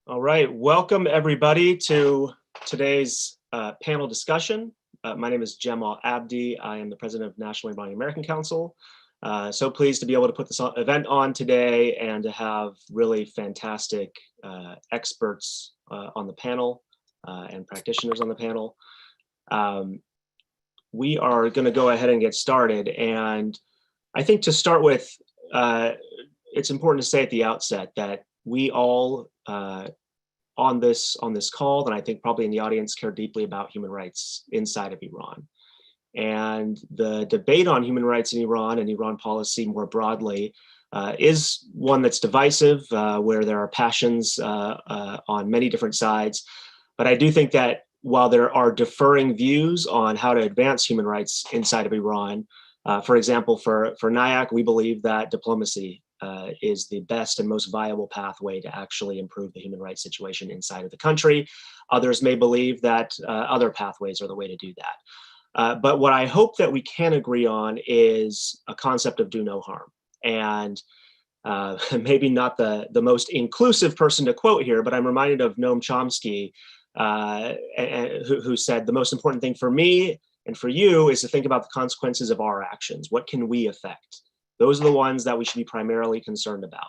All right, welcome everybody to today's panel discussion. My name is Jamal Abdi. I am the president of National Iranian American Council. So pleased to be able to put this event on today and to have really fantastic experts on the panel and practitioners on the panel. We are going to go ahead and get started. And I think to start with, it's important to say at the outset that we all on this call, and I think probably in the audience, care deeply about human rights inside of Iran. And the debate on human rights in Iran and Iran policy more broadly is one that's divisive, where there are passions on many different sides. But I do think that while there are differing views on how to advance human rights inside of Iran, for example, for NIAC, we believe that diplomacy is the best and most viable pathway to actually improve the human rights situation inside of the country. Others may believe that other pathways are the way to do that. But what I hope that we can agree on is a concept of do no harm. And maybe not the most inclusive person to quote here, but I'm reminded of Noam Chomsky, who said, the most important thing for me and for you is to think about the consequences of our actions. What can we affect? Those are the ones that we should be primarily concerned about.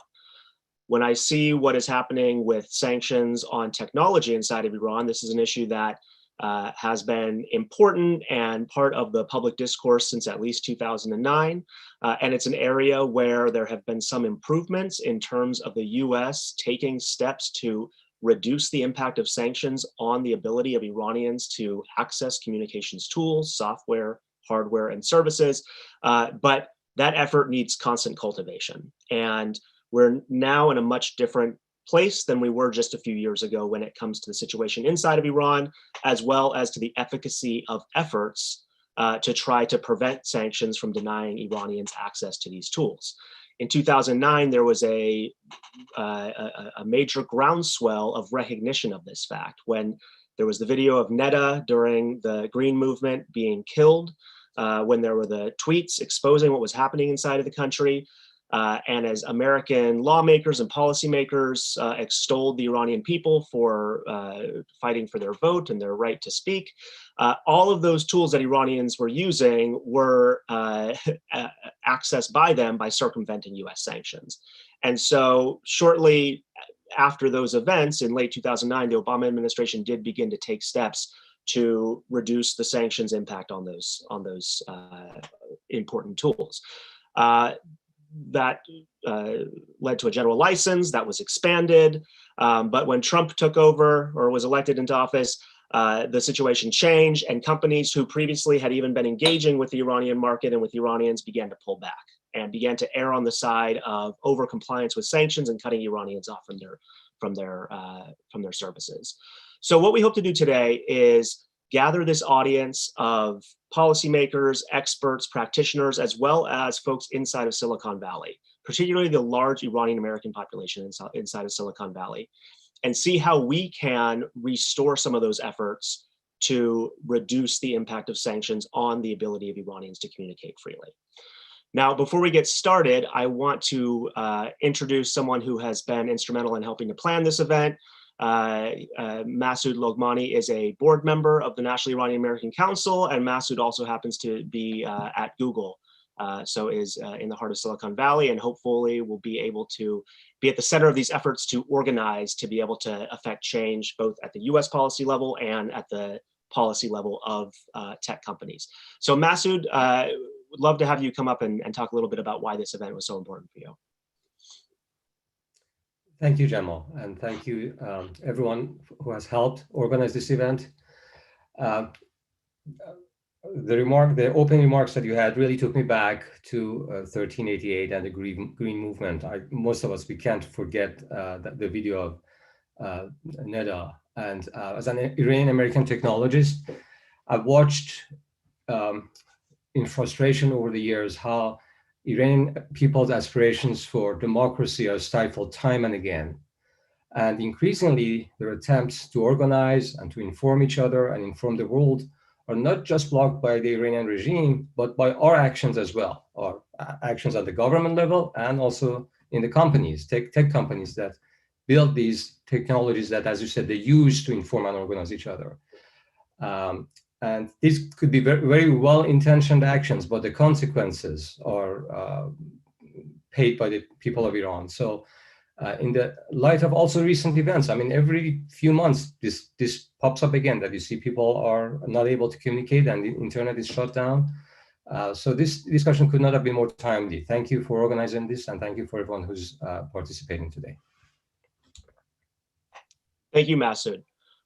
When I see what is happening with sanctions on technology inside of Iran, this is an issue that has been important and part of the public discourse since at least 2009. And it's an area where there have been some improvements in terms of the US taking steps to reduce the impact of sanctions on the ability of Iranians to access communications tools, software, hardware, and services. But that effort needs constant cultivation. And we're now in a much different place than we were just a few years ago when it comes to the situation inside of Iran, as well as to the efficacy of efforts to try to prevent sanctions from denying Iranians access to these tools. In 2009, there was a major groundswell of recognition of this fact when there was the video of Neda during the Green Movement being killed, when there were the tweets exposing what was happening inside of the country. And as American lawmakers and policymakers extolled the Iranian people for fighting for their vote and their right to speak, all of those tools that Iranians were using were accessed by them by circumventing US sanctions. And so shortly after those events in late 2009, the Obama administration did begin to take steps to reduce the sanctions impact on those important tools. That led to a general license that was expanded. But when Trump took over or was elected into office, the situation changed, and companies who previously had even been engaging with the Iranian market and with Iranians began to pull back and began to err on the side of over-compliance with sanctions and cutting Iranians off from their services. So what we hope to do today is gather this audience of policymakers, experts, practitioners, as well as folks inside of Silicon Valley, particularly the large Iranian American population inside of Silicon Valley, and see how we can restore some of those efforts to reduce the impact of sanctions on the ability of Iranians to communicate freely. Now, before we get started, I want to introduce someone who has been instrumental in helping to plan this event. Masoud Logmani is a board member of the National Iranian American Council, and Masoud also happens to be at Google, so is in the heart of Silicon Valley, and hopefully will be able to be at the center of these efforts to organize to be able to affect change both at the US policy level and at the policy level of tech companies. So Masoud, would love to have you come up and talk a little bit about why this event was so important for you. Thank you, Jamal, and thank you everyone who has helped organize this event. The opening remarks that you had really took me back to 1388 and the Green Movement. Most of us, we can't forget the video of Neda. And as an Iranian American technologist, I've watched in frustration over the years how Iranian people's aspirations for democracy are stifled time and again. And increasingly, their attempts to organize and to inform each other and inform the world are not just blocked by the Iranian regime, but by our actions as well, our actions at the government level and also in the companies, tech companies that build these technologies that, as you said, they use to inform and organize each other. And these could be very, very well-intentioned actions, but the consequences are paid by the people of Iran. So in the light of also recent events, I mean, every few months, this pops up again, that you see people are not able to communicate and the internet is shut down. So this discussion could not have been more timely. Thank you for organizing this, and thank you for everyone who's participating today. Thank you, Masood.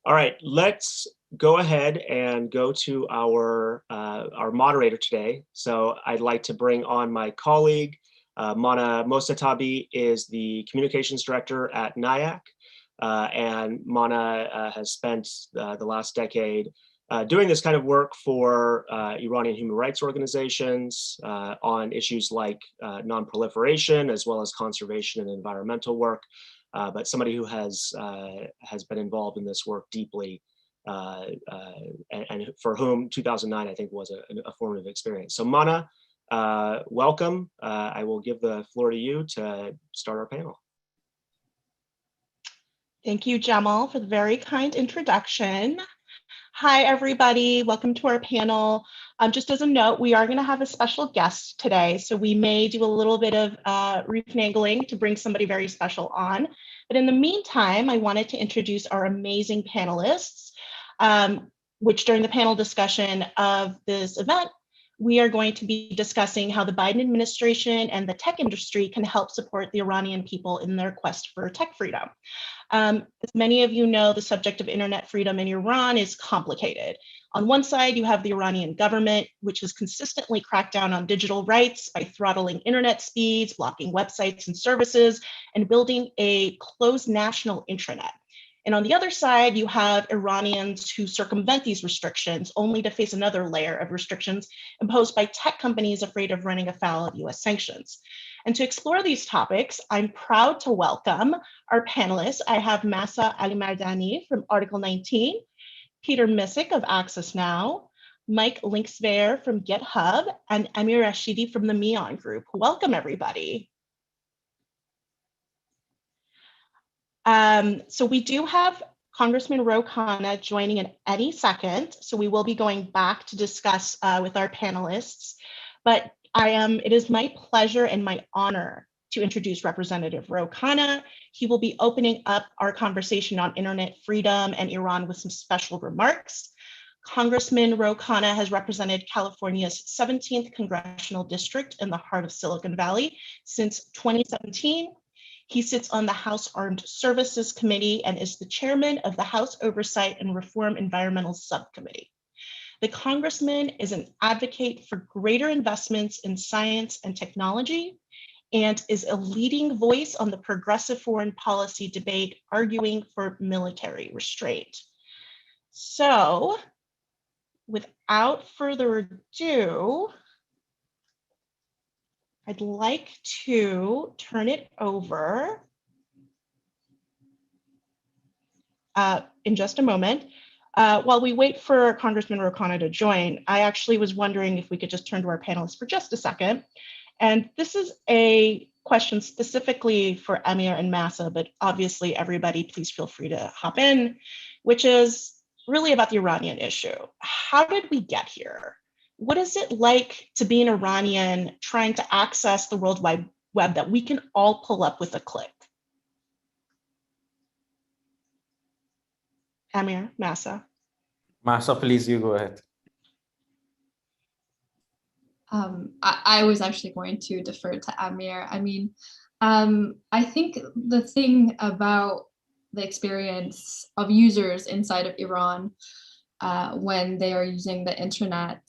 All right, let's go ahead and go to our moderator today. So I'd like to bring on my colleague, Mana Mostatabi is the communications director at NIAC, and Mana has spent the last decade doing this kind of work for Iranian human rights organizations on issues like non-proliferation, as well as conservation and environmental work. But somebody who has been involved in this work deeply, and for whom 2009, I think, was a formative experience. So Mana, welcome. I will give the floor to you to start our panel. Thank you, Jamal, for the very kind introduction. Hi, everybody. Welcome to our panel. Just as a note, we are going to have a special guest today, so we may do a little bit of refingling to bring somebody very special on. But in the meantime, I wanted to introduce our amazing panelists, which during the panel discussion of this event, we are going to be discussing how the Biden administration and the tech industry can help support the Iranian people in their quest for tech freedom. As many of you know, the subject of internet freedom in Iran is complicated. On one side, you have the Iranian government, which has consistently cracked down on digital rights by throttling internet speeds, blocking websites and services, and building a closed national intranet. And on the other side, you have Iranians who circumvent these restrictions only to face another layer of restrictions imposed by tech companies afraid of running afoul of US sanctions. And to explore these topics, I'm proud to welcome our panelists. I have Masa Ali-Mardani from Article 19, Peter Missick of Access Now, Mike Linksvaer from GitHub, and Amir Rashidi from the Meon Group. Welcome, everybody. So we do have Congressman Ro Khanna joining in any second. So we will be going back to discuss with our panelists, but it is my pleasure and my honor to introduce Representative Ro Khanna. He will be opening up our conversation on internet freedom and Iran with some special remarks. Congressman Ro Khanna has represented California's 17th congressional district in the heart of Silicon Valley since 2017. He sits on the House Armed Services Committee and is the chairman of the House Oversight and Reform Environmental Subcommittee. The congressman is an advocate for greater investments in science and technology and is a leading voice on the progressive foreign policy debate, arguing for military restraint. So, without further ado, I'd like to turn it over in just a moment. While we wait for Congressman Ro Khanna to join, I actually was wondering if we could just turn to our panelists for just a second. And this is a question specifically for Amir and Masa, but obviously everybody, please feel free to hop in, which is really about the Iranian issue. How did we get here? What is it like to be an Iranian trying to access the World Wide Web that we can all pull up with a click? Amir, Masa. Masa, please, you go ahead. I was actually going to defer to Amir. I mean, I think the thing about the experience of users inside of Iran when they are using the internet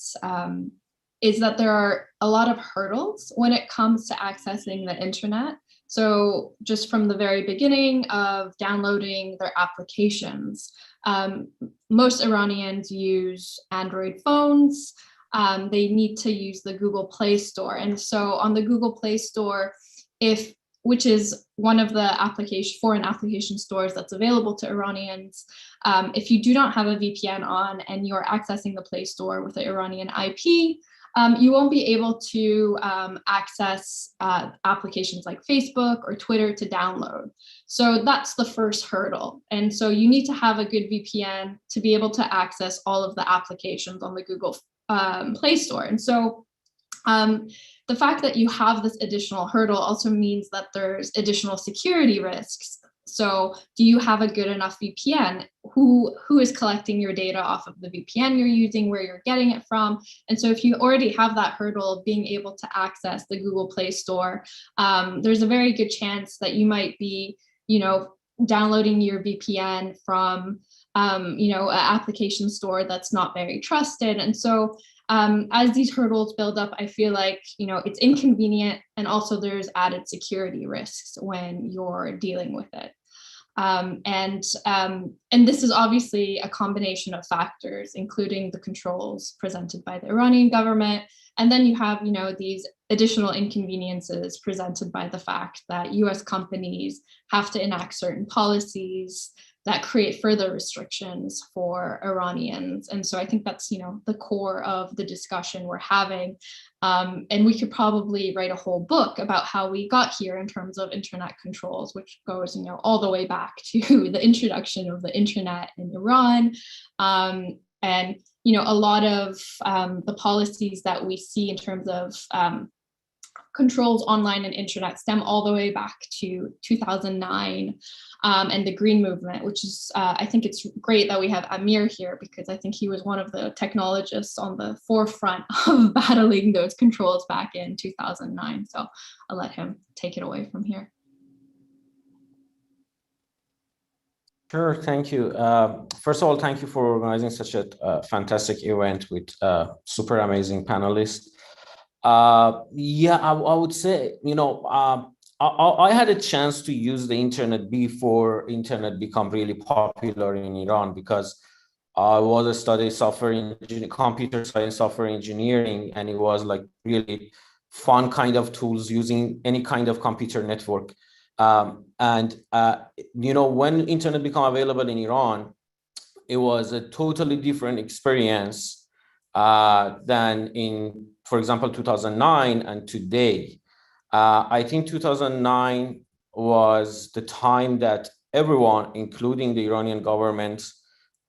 is that there are a lot of hurdles when it comes to accessing the internet. So just from the very beginning of downloading their applications, most Iranians use Android phones. They need to use the Google Play Store. And so on the Google Play Store, which is one of the foreign application stores that's available to Iranians, if you do not have a VPN on and you're accessing the Play Store with the Iranian IP, you won't be able to access applications like Facebook or Twitter to download. So that's the first hurdle. And so you need to have a good VPN to be able to access all of the applications on the Google Play Store. And so the fact that you have this additional hurdle also means that there's additional security risks. So do you have a good enough VPN? Who is collecting your data off of the VPN you're using, where you're getting it from? And so if you already have that hurdle of being able to access the Google Play Store, there's a very good chance that you might be, downloading your VPN from, an application store that's not very trusted. And so as these hurdles build up, I feel like, it's inconvenient, and also there's added security risks when you're dealing with it. And this is obviously a combination of factors, including the controls presented by the Iranian government. And then you have, these additional inconveniences presented by the fact that US companies have to enact certain policies that create further restrictions for Iranians. And so I think that's, the core of the discussion we're having. And we could probably write a whole book about how we got here in terms of internet controls, which goes, all the way back to the introduction of the internet in Iran. And, a lot of the policies that we see in terms of controls online and internet stem all the way back to 2009 and the Green Movement, which is, I think it's great that we have Amir here, because I think he was one of the technologists on the forefront of battling those controls back in 2009. So I'll let him take it away from here. Sure, thank you. First of all, thank you for organizing such a fantastic event with super amazing panelists. Yeah, I would say, I had a chance to use the internet before internet become really popular in Iran, because I was studying computer science, software engineering, and it was like really fun kind of tools using any kind of computer network. When internet became available in Iran, it was a totally different experience than in, for example, 2009 and today. I think 2009 was the time that everyone, including the Iranian government,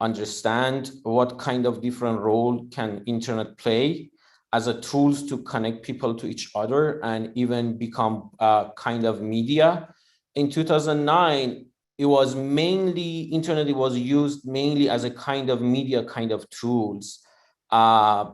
understand what kind of different role can internet play as a tools to connect people to each other and even become kind of media. In 2009, it was mainly, internet it was used mainly as a kind of media kind of tools, and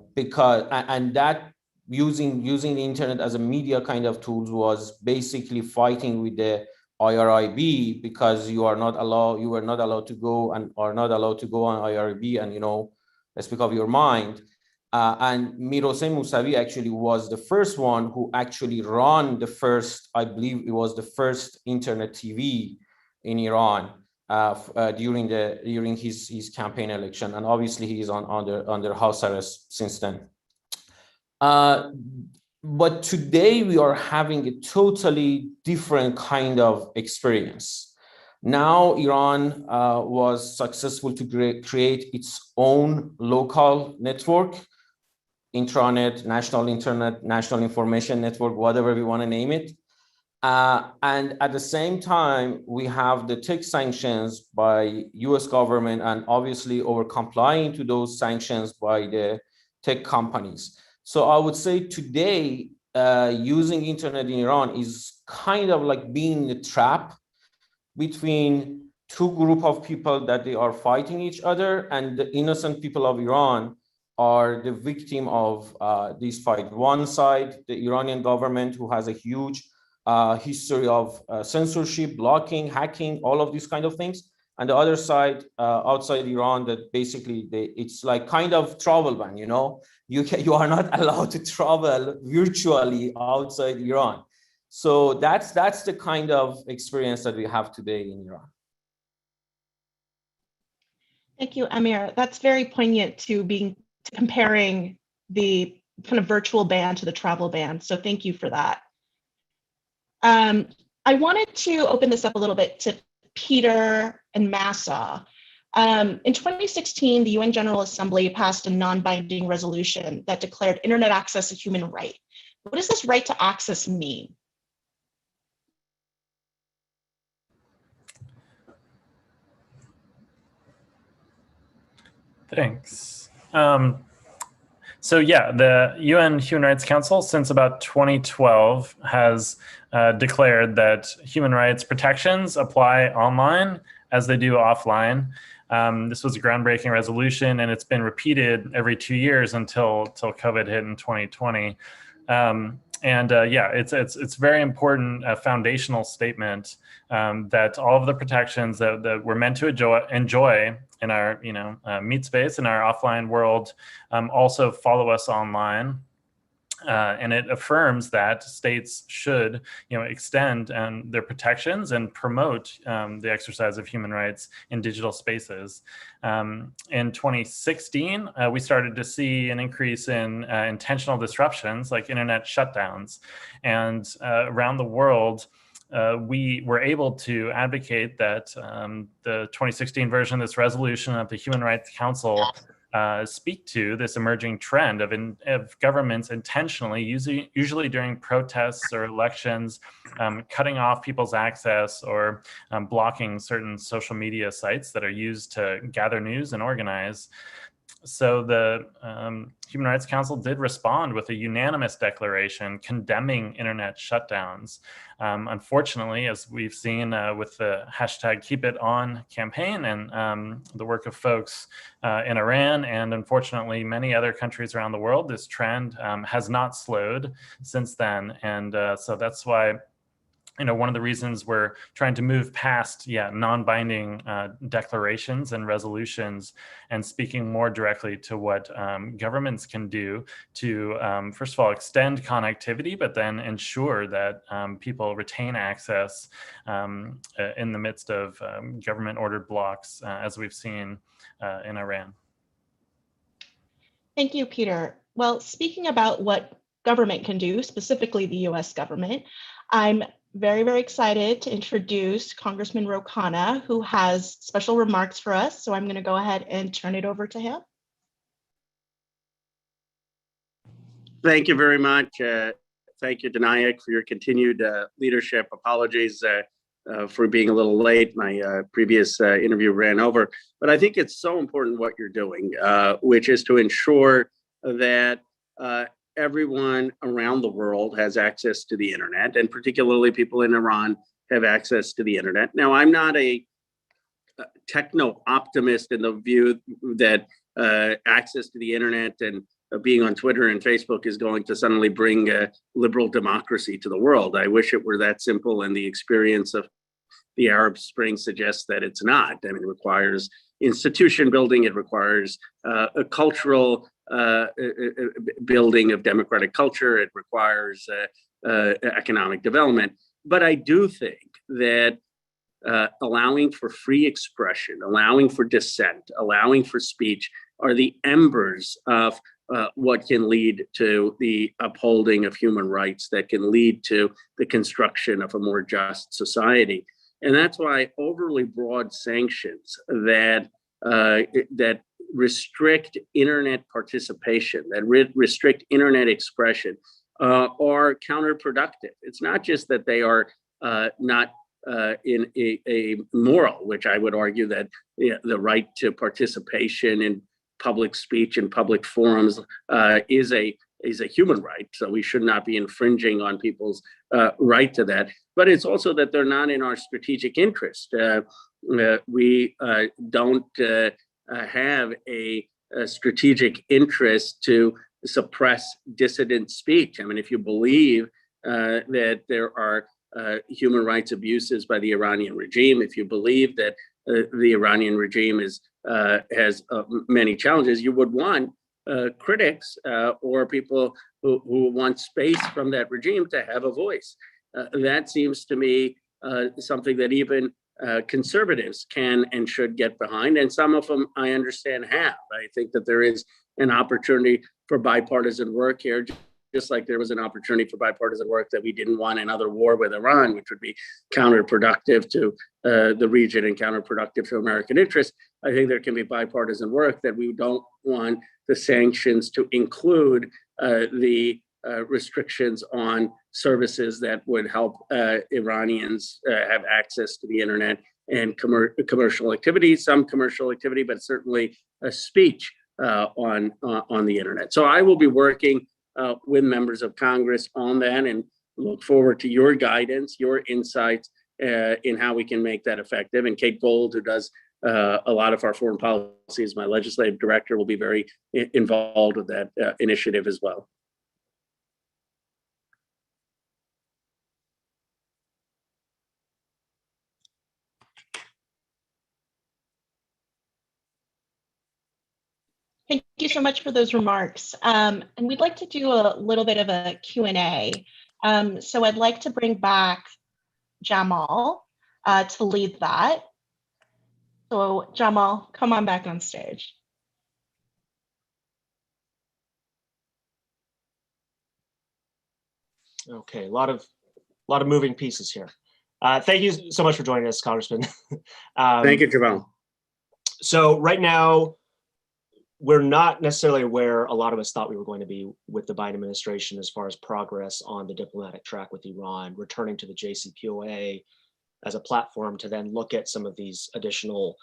that using the internet as a media kind of tools was basically fighting with the IRIB, because you were not allowed to go and are not allowed to go on IRIB and speak of your mind. And Mir Hossein Mousavi actually was the first one who actually ran the first, I believe it was the first internet TV in Iran during his campaign election, and obviously he is under house arrest since then. But today we are having a totally different kind of experience. Now Iran was successful to create its own local network, intranet, national internet, national information network, whatever we want to name it. And at the same time, we have the tech sanctions by US government, and obviously over complying to those sanctions by the tech companies. So I would say today, using internet in Iran is kind of like being in a trap between two groups of people that they are fighting each other, and the innocent people of Iran are the victim of this fight. One side, the Iranian government, who has a huge history of censorship, blocking, hacking, all of these kind of things. And the other side, outside Iran, that basically it's like kind of travel ban, you are not allowed to travel virtually outside Iran. So that's the kind of experience that we have today in Iran. Thank you, Amir. That's very poignant to comparing the kind of virtual ban to the travel ban. So thank you for that. I wanted to open this up a little bit to Peter and Massa. In 2016, the UN General Assembly passed a non-binding resolution that declared internet access a human right. What does this right to access mean? Thanks. So yeah, the UN Human Rights Council since about 2012 has declared that human rights protections apply online as they do offline. This was a groundbreaking resolution, and it's been repeated every 2 years until COVID hit in 2020. Yeah, it's very important, foundational statement that all of the protections that we're meant to enjoy in our meet space in our offline world also follow us online. And it affirms that states should, extend their protections and promote the exercise of human rights in digital spaces. In 2016, we started to see an increase in intentional disruptions like internet shutdowns, and around the world. We were able to advocate that the 2016 version of this resolution of the Human Rights Council speak to this emerging trend of governments intentionally, usually during protests or elections, cutting off people's access or blocking certain social media sites that are used to gather news and organize. So the Human Rights Council did respond with a unanimous declaration condemning internet shutdowns. Unfortunately, as we've seen with the hashtag Keep It On campaign and the work of folks in Iran, and unfortunately many other countries around the world, this trend has not slowed since then. And so that's why one of the reasons we're trying to move past, non-binding declarations and resolutions and speaking more directly to what governments can do to, first of all, extend connectivity, but then ensure that people retain access in the midst of government-ordered blocks, as we've seen in Iran. Thank you, Peter. Well, speaking about what government can do, specifically the US government, I'm very, very excited to introduce Congressman Ro Khanna, who has special remarks for us. So I'm going to go ahead and turn it over to him. Thank you very much. Thank you, Danayak, for your continued leadership. Apologies for being a little late. My previous interview ran over. But I think it's so important what you're doing, which is to ensure that everyone around the world has access to the internet, and particularly people in Iran have access to the internet. Now, I'm not a techno-optimist in the view that access to the internet and being on Twitter and Facebook is going to suddenly bring liberal democracy to the world. I wish it were that simple, and the experience of the Arab Spring suggests that it's not. I mean, it requires institution building, it requires a cultural building of democratic culture. It requires economic development. But I do think that allowing for free expression, allowing for dissent, allowing for speech are the embers of what can lead to the upholding of human rights, that can lead to the construction of a more just society. And that's why overly broad sanctions that restrict internet participation, that restrict internet expression, are counterproductive. It's not just that they are not in a moral, which I would argue that the right to participation in public speech and public forums is a human right. So we should not be infringing on people's right to that. But it's also that they're not in our strategic interest. We don't have a strategic interest to suppress dissident speech. I mean, if you believe that there are human rights abuses by the Iranian regime, if you believe that the Iranian regime has many challenges, you would want critics or people who want space from that regime to have a voice. That seems to me something that even conservatives can and should get behind, and some of them I understand have. I think that there is an opportunity for bipartisan work here, just like there was an opportunity for bipartisan work that we didn't want another war with Iran, which would be counterproductive to the region and counterproductive to American interests. I think there can be bipartisan work that we don't want the sanctions to include the restrictions on services that would help Iranians have access to the internet and commercial activity, some commercial activity, but certainly a speech on the internet. So I will be working with members of Congress on that and look forward to your guidance, your insights in how we can make that effective. And Kate Gold, who does a lot of our foreign policy as my legislative director, will be very involved with that initiative as well. Thank you so much for those remarks. And we'd like to do a little bit of a Q&A. So I'd like to bring back Jamal to lead that. So Jamal, come on back on stage. Okay, a lot of moving pieces here. Thank you so much for joining us, Congressman. Thank you, Jamal. So right now, we're not necessarily where a lot of us thought we were going to be with the Biden administration as far as progress on the diplomatic track with Iran, returning to the JCPOA as a platform to then look at some of these additional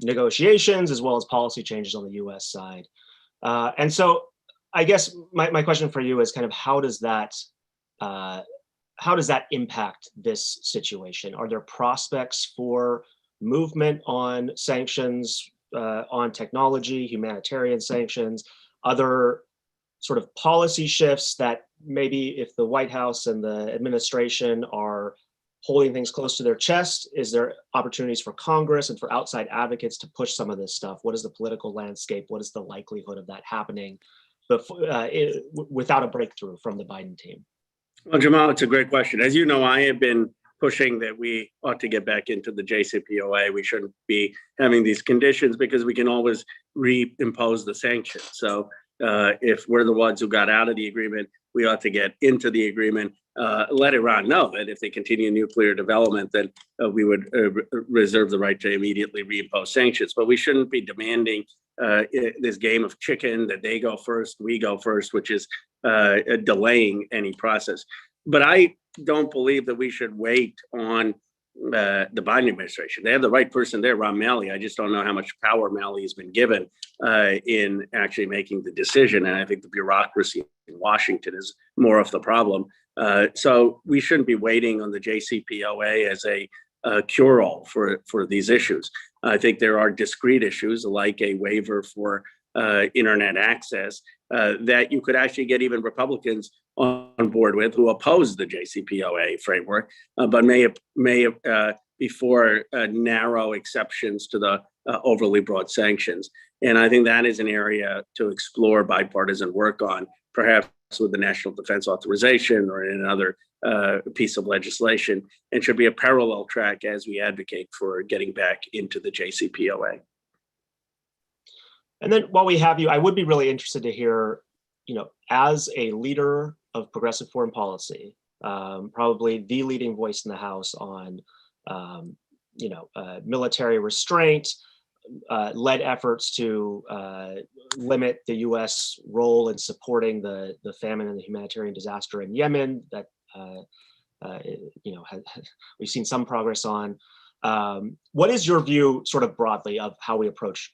negotiations as well as policy changes on the US side. And so I guess my question for you is kind of how does that impact this situation? Are there prospects for movement on sanctions, on technology, humanitarian sanctions, other sort of policy shifts that maybe if the White House and the administration are holding things close to their chest, is there opportunities for Congress and for outside advocates to push some of this stuff? What is the political landscape? What is the likelihood of that happening without a breakthrough from the Biden team? Well, Jamal, it's a great question. As you know, I have been pushing that we ought to get back into the JCPOA. We shouldn't be having these conditions because we can always reimpose the sanctions. So if we're the ones who got out of the agreement, we ought to get into the agreement. Let Iran know that if they continue nuclear development, then we would reserve the right to immediately reimpose sanctions. But we shouldn't be demanding this game of chicken that they go first, we go first, which is delaying any process. But I don't believe that we should wait on the Biden administration. They have the right person there, Ron Malley. I just don't know how much power Malley has been given in actually making the decision. And I think the bureaucracy in Washington is more of the problem. So we shouldn't be waiting on the JCPOA as a cure-all for these issues. I think there are discrete issues like a waiver for internet access that you could actually get even Republicans on board with who oppose the JCPOA framework, but may be for narrow exceptions to the overly broad sanctions. And I think that is an area to explore bipartisan work on, perhaps with the National Defense Authorization or in another piece of legislation, and should be a parallel track as we advocate for getting back into the JCPOA. And then while we have you, I would be really interested to hear, as a leader of progressive foreign policy, probably the leading voice in the House on, military restraint, led efforts to limit the U.S. role in supporting the famine and the humanitarian disaster in Yemen that, we've seen some progress on. What is your view sort of broadly of how we approach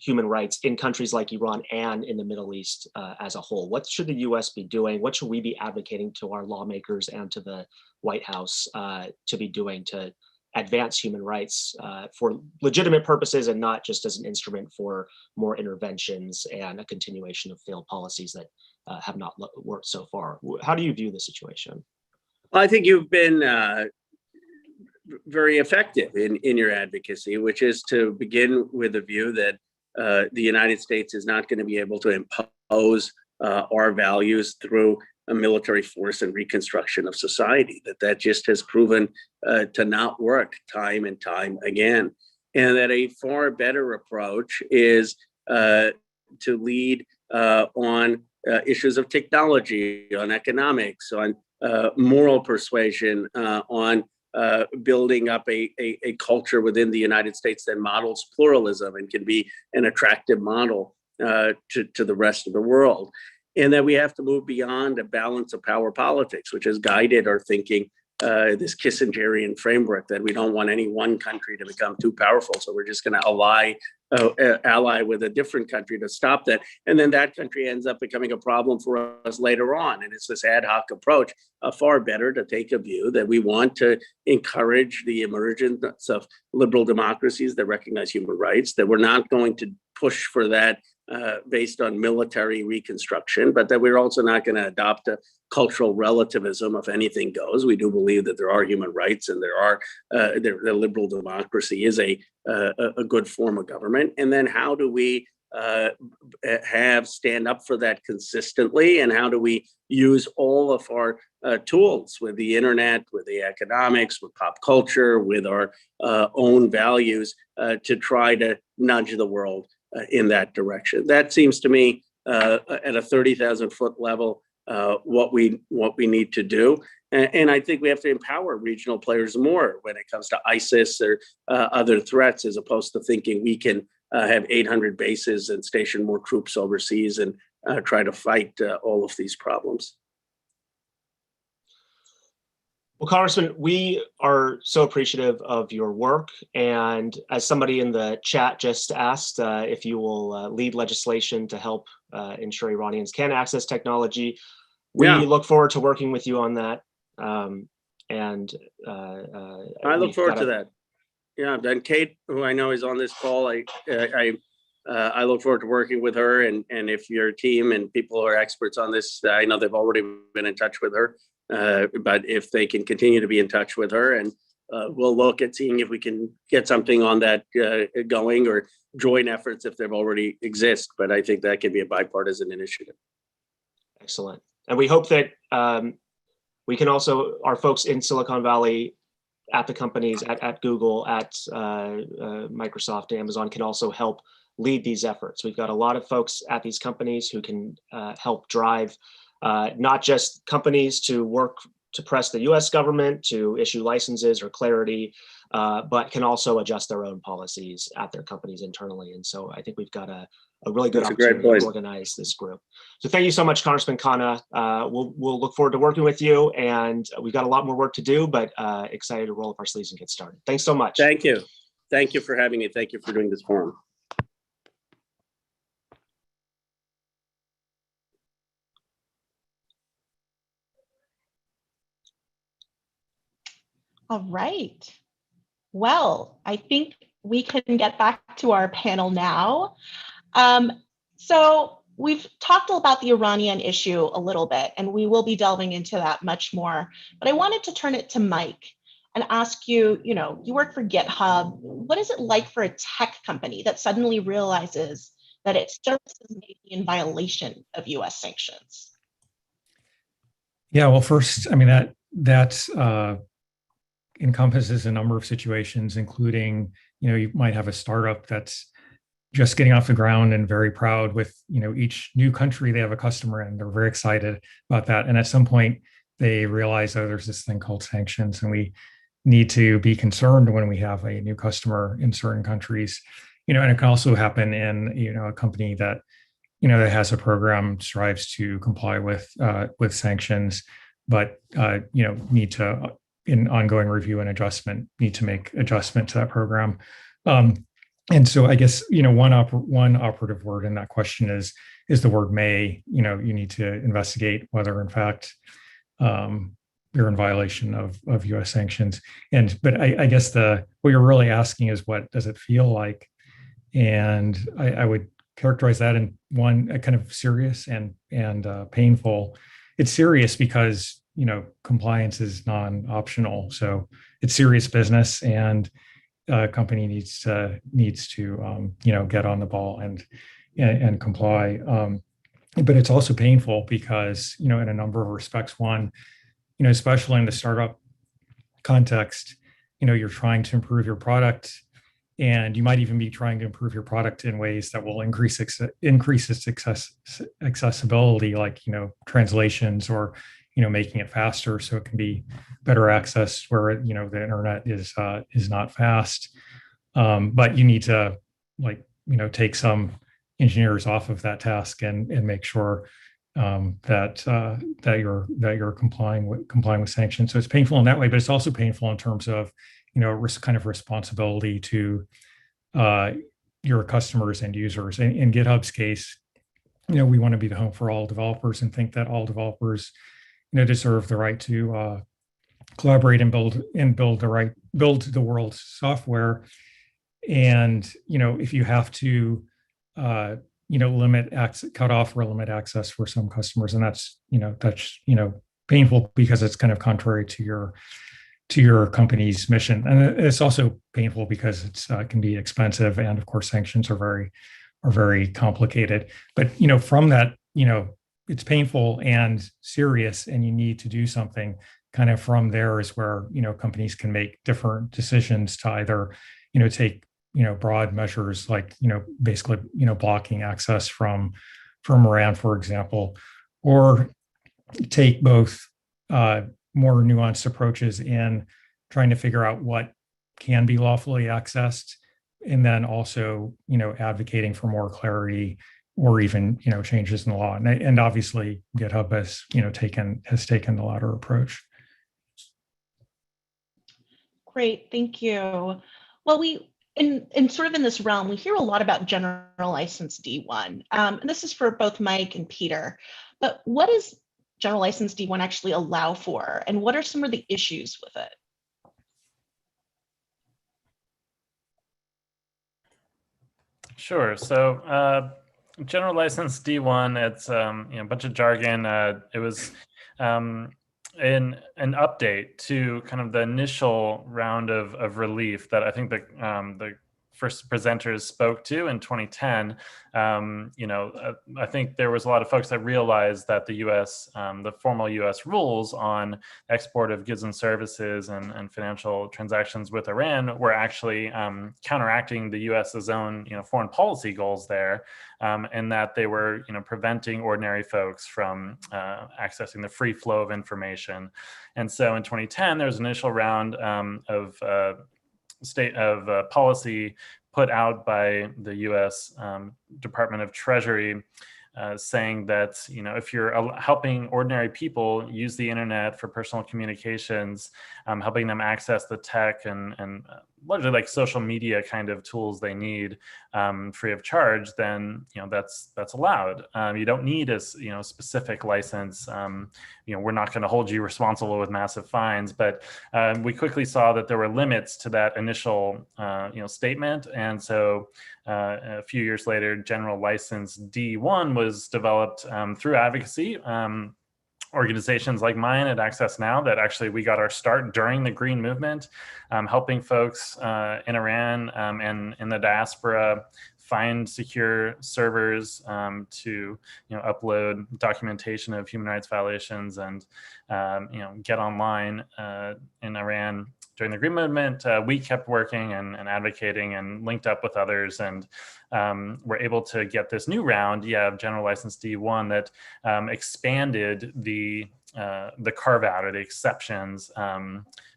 human rights in countries like Iran and in the Middle East as a whole? What should the U.S. be doing? What should we be advocating to our lawmakers and to the White House to be doing to advance human rights for legitimate purposes and not just as an instrument for more interventions and a continuation of failed policies that have not worked so far? How do you view the situation? Well, I think you've been very effective in your advocacy, which is to begin with the view that the United States is not going to be able to impose our values through a military force and reconstruction of society, that just has proven to not work time and time again. And that a far better approach is to lead on issues of technology, on economics, on moral persuasion, on building up a culture within the United States that models pluralism and can be an attractive model to the rest of the world. And that we have to move beyond a balance of power politics, which has guided our thinking, this Kissingerian framework that we don't want any one country to become too powerful. So we're just going to ally with a different country to stop that. And then that country ends up becoming a problem for us later on. And it's this ad hoc approach, far better to take a view that we want to encourage the emergence of liberal democracies that recognize human rights, that we're not going to push for that based on military reconstruction, but that we're also not going to adopt a cultural relativism of anything goes. We do believe that there are human rights and the liberal democracy is a good form of government. And then how do we stand up for that consistently? And how do we use all of our tools with the internet, with the economics, with pop culture, with our own values to try to nudge the world in that direction? That seems to me at a 30,000 foot level what we need to do. And I think we have to empower regional players more when it comes to ISIS or other threats, as opposed to thinking we can have 800 bases and station more troops overseas and try to fight all of these problems. Well, Congressman, we are so appreciative of your work. And as somebody in the chat just asked, if you will lead legislation to help ensure Iranians can access technology, we look forward to working with you on that. I look forward to that. Yeah, then Kate, who I know is on this call, I look forward to working with her. And if your team and people who are experts on this, I know they've already been in touch with her. But if they can continue to be in touch with her, and we'll look at seeing if we can get something on that going, or joint efforts if they've already exist. But I think that can be a bipartisan initiative. Excellent. And we hope that we can also, our folks in Silicon Valley at the companies, at Google, at Microsoft, Amazon, can also help lead these efforts. We've got a lot of folks at these companies who can help drive not just companies to work to press the US government to issue licenses or clarity, but can also adjust their own policies at their companies internally. And so I think we've got a really good opportunity to organize this group. So thank you so much, Congressman Khanna. We'll look forward to working with you, and we've got a lot more work to do, but excited to roll up our sleeves and get started. Thanks so much. Thank you. Thank you for having me. Thank you for doing this forum. All right. Well, I think we can get back to our panel now. So we've talked about the Iranian issue a little bit, and we will be delving into that much more. But I wanted to turn it to Mike and ask you, you work for GitHub. What is it like for a tech company that suddenly realizes that its services may be in violation of US sanctions? Yeah, well, first, I mean, that encompasses a number of situations, including, you might have a startup that's just getting off the ground and very proud with, each new country they have a customer in. They're very excited about that. And at some point they realize, oh, there's this thing called sanctions, and we need to be concerned when we have a new customer in certain countries. And it can also happen in, a company that, that has a program, strives to comply with sanctions, but, need to, in ongoing review and adjustment, need to make adjustment to that program. And so I guess, one operative word in that question is the word may. You need to investigate whether in fact you're in violation of US sanctions. But I guess what you're really asking is, what does it feel like? And I would characterize that in one, a kind of serious and painful. It's serious because compliance is non-optional, so it's serious business, and a company needs to get on the ball and comply. But it's also painful because in a number of respects. One, especially in the startup context, you're trying to improve your product, And you might even be trying to improve your product in ways that will increase its accessibility, like translations, or making it faster so it can be better accessed where the internet is not fast. But you need to take some engineers off of that task and make sure that you're complying with sanctions. So it's painful in that way, but it's also painful in terms of kind of responsibility to your customers and users. In GitHub's case, we want to be the home for all developers and think that all developers deserve the right to collaborate and build the world's software. And if you have to cut off or limit access for some customers, and that's painful because it's kind of contrary to your company's mission. And it's also painful because it's can be expensive, and of course sanctions are very complicated. But from that, it's painful and serious, and you need to do something. Kind of from there is where companies can make different decisions to either take broad measures like basically blocking access from Iran, for example, or take both more nuanced approaches in trying to figure out what can be lawfully accessed, and then also advocating for more clarity or even changes in the law. And obviously GitHub has taken the latter approach. Great, thank you. Well, in sort of in this realm, we hear a lot about general license D1, and this is for both Mike and Peter. But what does general license D1 actually allow for, and what are some of the issues with it? Sure. So general license D1, it's a bunch of jargon. It was an update to kind of the initial round of relief that I think the first presenters spoke to in 2010. I think there was a lot of folks that realized that the U.S., the formal U.S. rules on export of goods and services and financial transactions with Iran were actually counteracting the U.S.'s own foreign policy goals there, and that they were preventing ordinary folks from accessing the free flow of information. And so in 2010, there was an initial round of policy put out by the U.S. Department of Treasury, saying that if you're helping ordinary people use the internet for personal communications, helping them access the tech and largely like social media kind of tools they need free of charge, then that's allowed. You don't need a specific license. We're not going to hold you responsible with massive fines, but we quickly saw that there were limits to that initial statement, and so a few years later, General License D1 was developed through advocacy. Organizations like mine at Access Now, that actually we got our start during the Green Movement, helping folks in Iran and in the diaspora find secure servers to upload documentation of human rights violations and get online in Iran. During the Green Movement, we kept working and advocating and linked up with others, and were able to get this new round, of General License D1 that expanded the carve out or the exceptions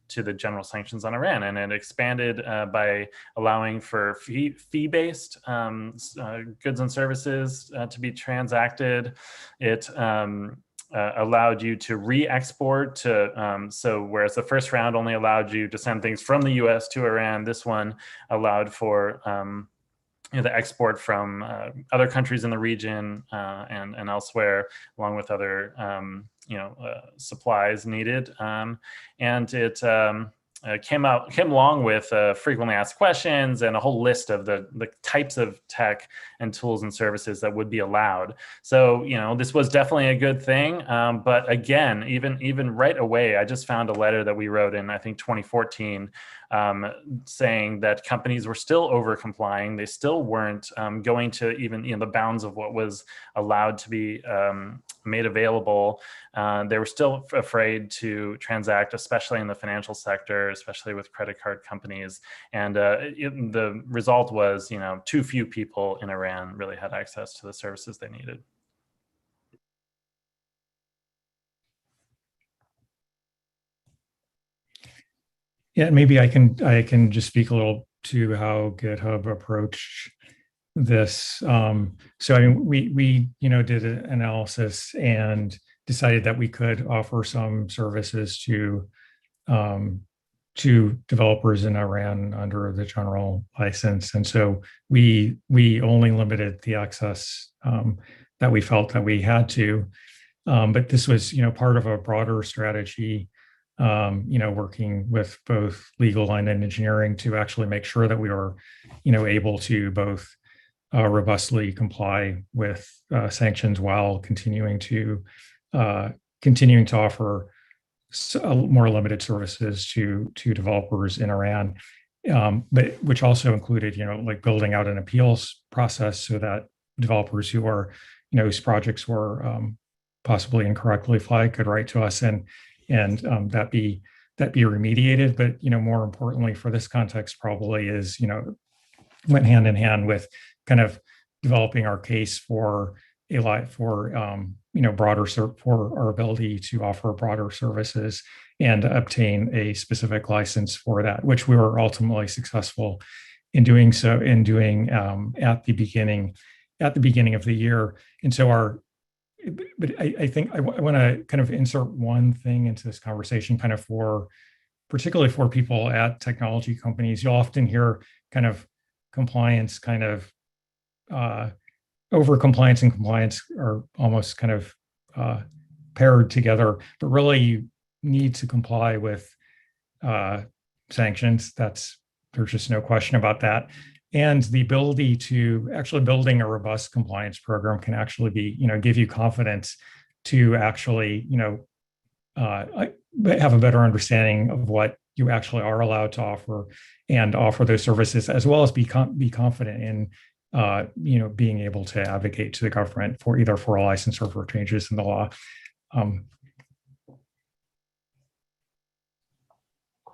to the general sanctions on Iran, and it expanded by allowing for fee-based goods and services to be transacted. It allowed you to re-export to, so whereas the first round only allowed you to send things from the US to Iran, this one allowed for the export from other countries in the region and elsewhere, along with other supplies needed. And it came along with frequently asked questions and a whole list of the types of tech and tools and services that would be allowed. So, this was definitely a good thing. But again, even right away, I just found a letter that we wrote in, I think, 2014, saying that companies were still over complying. They still weren't going to even the bounds of what was allowed to be made available, they were still afraid to transact, especially in the financial sector, especially with credit card companies. And the result was, too few people in Iran really had access to the services they needed. Yeah, maybe I can just speak a little to how GitHub approached this. So I mean, we did an analysis and decided that we could offer some services to developers in Iran under the general license, and so we only limited the access that we felt that we had to. But this was part of a broader strategy. Working with both legal and engineering to actually make sure that we are, able to both robustly comply with sanctions while continuing to offer more limited services to developers in Iran, but which also included, like building out an appeals process so that developers who are, whose projects were possibly incorrectly flagged could write to us and that be remediated. But more importantly for this context probably is went hand in hand with kind of developing our case for broader for our ability to offer broader services and obtain a specific license for that, which we were ultimately successful in doing at the beginning of the year. And so but I think I want to kind of insert one thing into this conversation, kind of particularly for people at technology companies. You'll often hear kind of compliance, kind of over compliance and compliance are almost kind of paired together, but really you need to comply with sanctions. There's just no question about that. And the ability to actually building a robust compliance program can actually be, give you confidence to actually, have a better understanding of what you actually are allowed to offer and offer those services, as well as be confident in, being able to advocate to the government for either for a license or for changes in the law.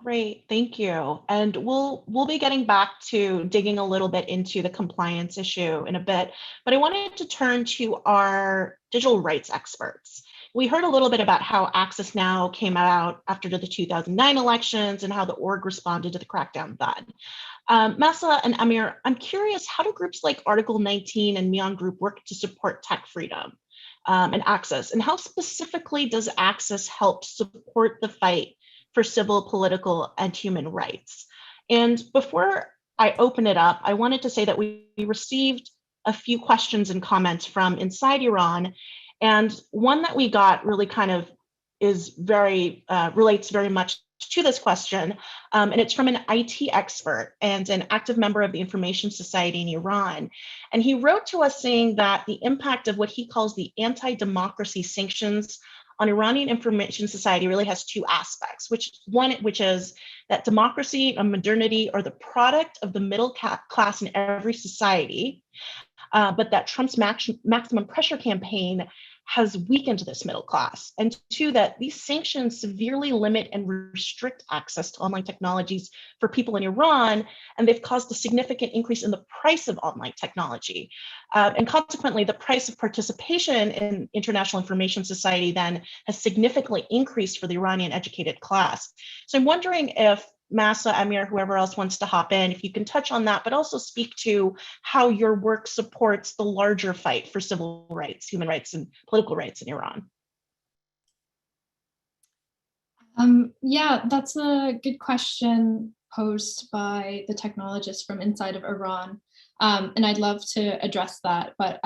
Great, thank you. And we'll be getting back to digging a little bit into the compliance issue in a bit, but I wanted to turn to our digital rights experts. We heard a little bit about how Access Now came out after the 2009 elections and how the org responded to the crackdown then. Masa and Amir, I'm curious, how do groups like Article 19 and Mian Group work to support tech freedom and access? And how specifically does Access help support the fight for civil, political, and human rights? And before I open it up, I wanted to say that we received a few questions and comments from inside Iran. And one that we got really kind of relates very much to this question. And it's from an IT expert and an active member of the Information Society in Iran. And he wrote to us saying that the impact of what he calls the anti-democracy sanctions on Iranian Information Society really has two aspects, which is that democracy and modernity are the product of the middle class in every society, but that Trump's maximum pressure campaign has weakened this middle class. And two, that these sanctions severely limit and restrict access to online technologies for people in Iran, and they've caused a significant increase in the price of online technology. And consequently, the price of participation in international information society then has significantly increased for the Iranian educated class. So I'm wondering if Masa, Amir, whoever else wants to hop in, if you can touch on that, but also speak to how your work supports the larger fight for civil rights, human rights, and political rights in Iran. Yeah, that's a good question posed by the technologists from inside of Iran. And I'd love to address that. But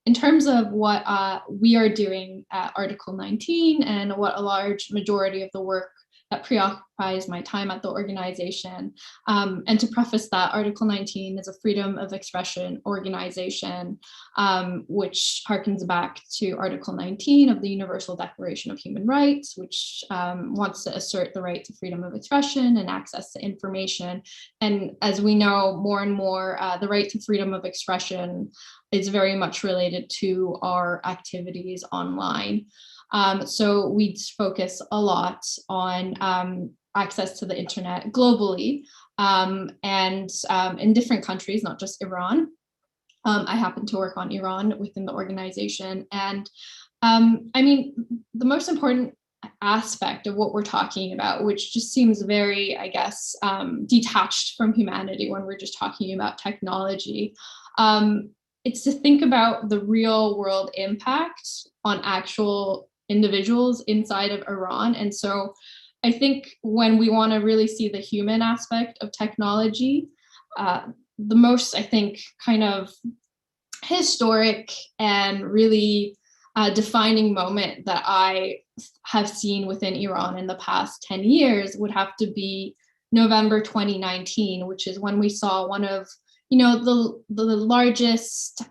in terms of what we are doing at Article 19 and what a large majority of the work that preoccupies my time at the organization. And to preface that, Article 19 is a freedom of expression organization, which harkens back to Article 19 of the Universal Declaration of Human Rights, which wants to assert the right to freedom of expression and access to information. And as we know more and more, the right to freedom of expression is very much related to our activities online. So we focus a lot on access to the internet globally and in different countries, not just Iran. I happen to work on Iran within the organization. And I mean, the most important aspect of what we're talking about, which just seems very, I guess, detached from humanity when we're just talking about technology, it's to think about the real world impact on actual individuals inside of Iran. And so I think when we want to really see the human aspect of technology, the most, I think, kind of historic and really defining moment that I have seen within Iran in the past 10 years would have to be November 2019, which is when we saw one of the largest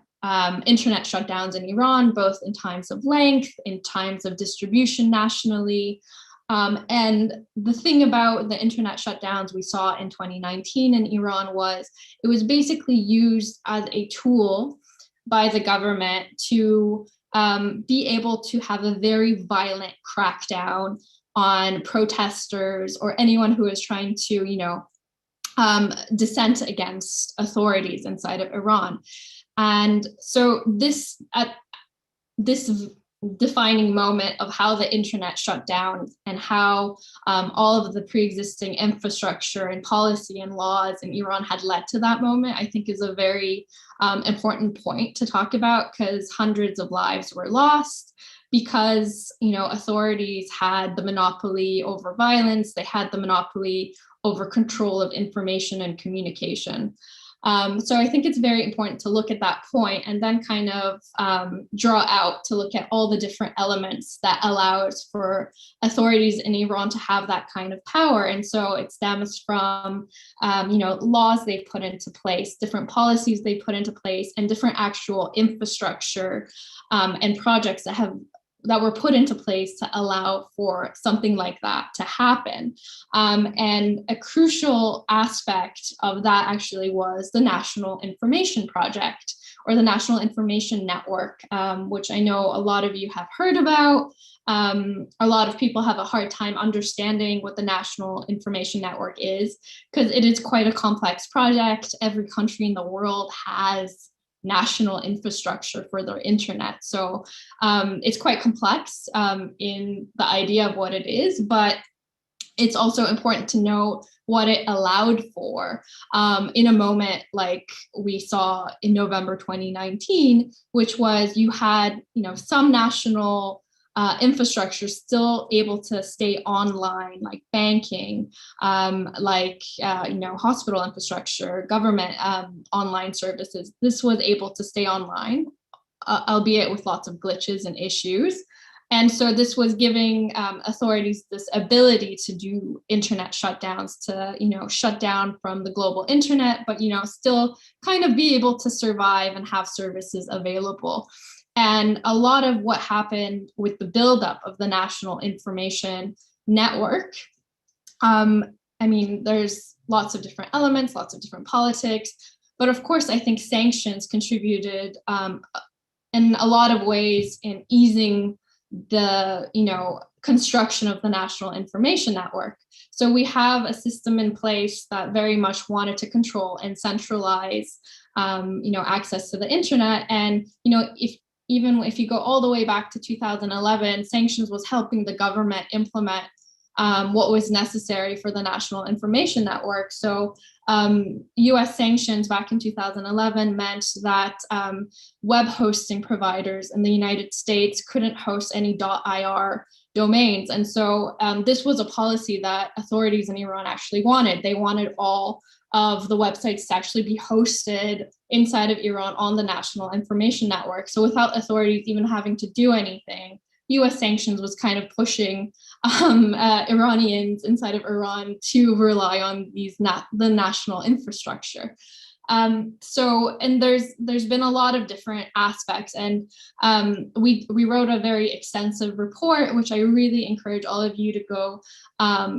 internet shutdowns in Iran, both in times of length, in times of distribution nationally. And the thing about the internet shutdowns we saw in 2019 in Iran was it was basically used as a tool by the government to be able to have a very violent crackdown on protesters or anyone who is trying to, dissent against authorities inside of Iran. And so this defining moment of how the internet shut down and how all of the pre-existing infrastructure and policy and laws in Iran had led to that moment, I think is a very important point to talk about, because hundreds of lives were lost because authorities had the monopoly over violence, they had the monopoly over control of information and communication. So I think it's very important to look at that point and then kind of draw out to look at all the different elements that allows for authorities in Iran to have that kind of power. And so it stems from, laws they've put into place, different policies they put into place, and different actual infrastructure and projects that were put into place to allow for something like that to happen. And a crucial aspect of that actually was the National Information Project, or the National Information Network, which I know a lot of you have heard about. A lot of people have a hard time understanding what the National Information Network is, because it is quite a complex project. Every country in the world has national infrastructure for their internet. So it's quite complex in the idea of what it is, but it's also important to know what it allowed for in a moment like we saw in November 2019, which was you had some national infrastructure still able to stay online, like banking, hospital infrastructure, government online services. This was able to stay online, albeit with lots of glitches and issues. And so this was giving authorities this ability to do internet shutdowns, to shut down from the global internet, but still kind of be able to survive and have services available. And a lot of what happened with the buildup of the National Information Network, there's lots of different elements, lots of different politics, but of course, I think sanctions contributed in a lot of ways in easing the construction of the National Information Network. So we have a system in place that very much wanted to control and centralize access to the internet. And even if you go all the way back to 2011, sanctions was helping the government implement what was necessary for the National Information Network. So US sanctions back in 2011 meant that web hosting providers in the United States couldn't host any .ir domains. And so this was a policy that authorities in Iran actually wanted. They wanted all of the websites to actually be hosted inside of Iran on the National Information Network. So without authorities even having to do anything, US sanctions was kind of pushing Iranians inside of Iran to rely on the national infrastructure. And there's been a lot of different aspects, and we wrote a very extensive report, which I really encourage all of you to go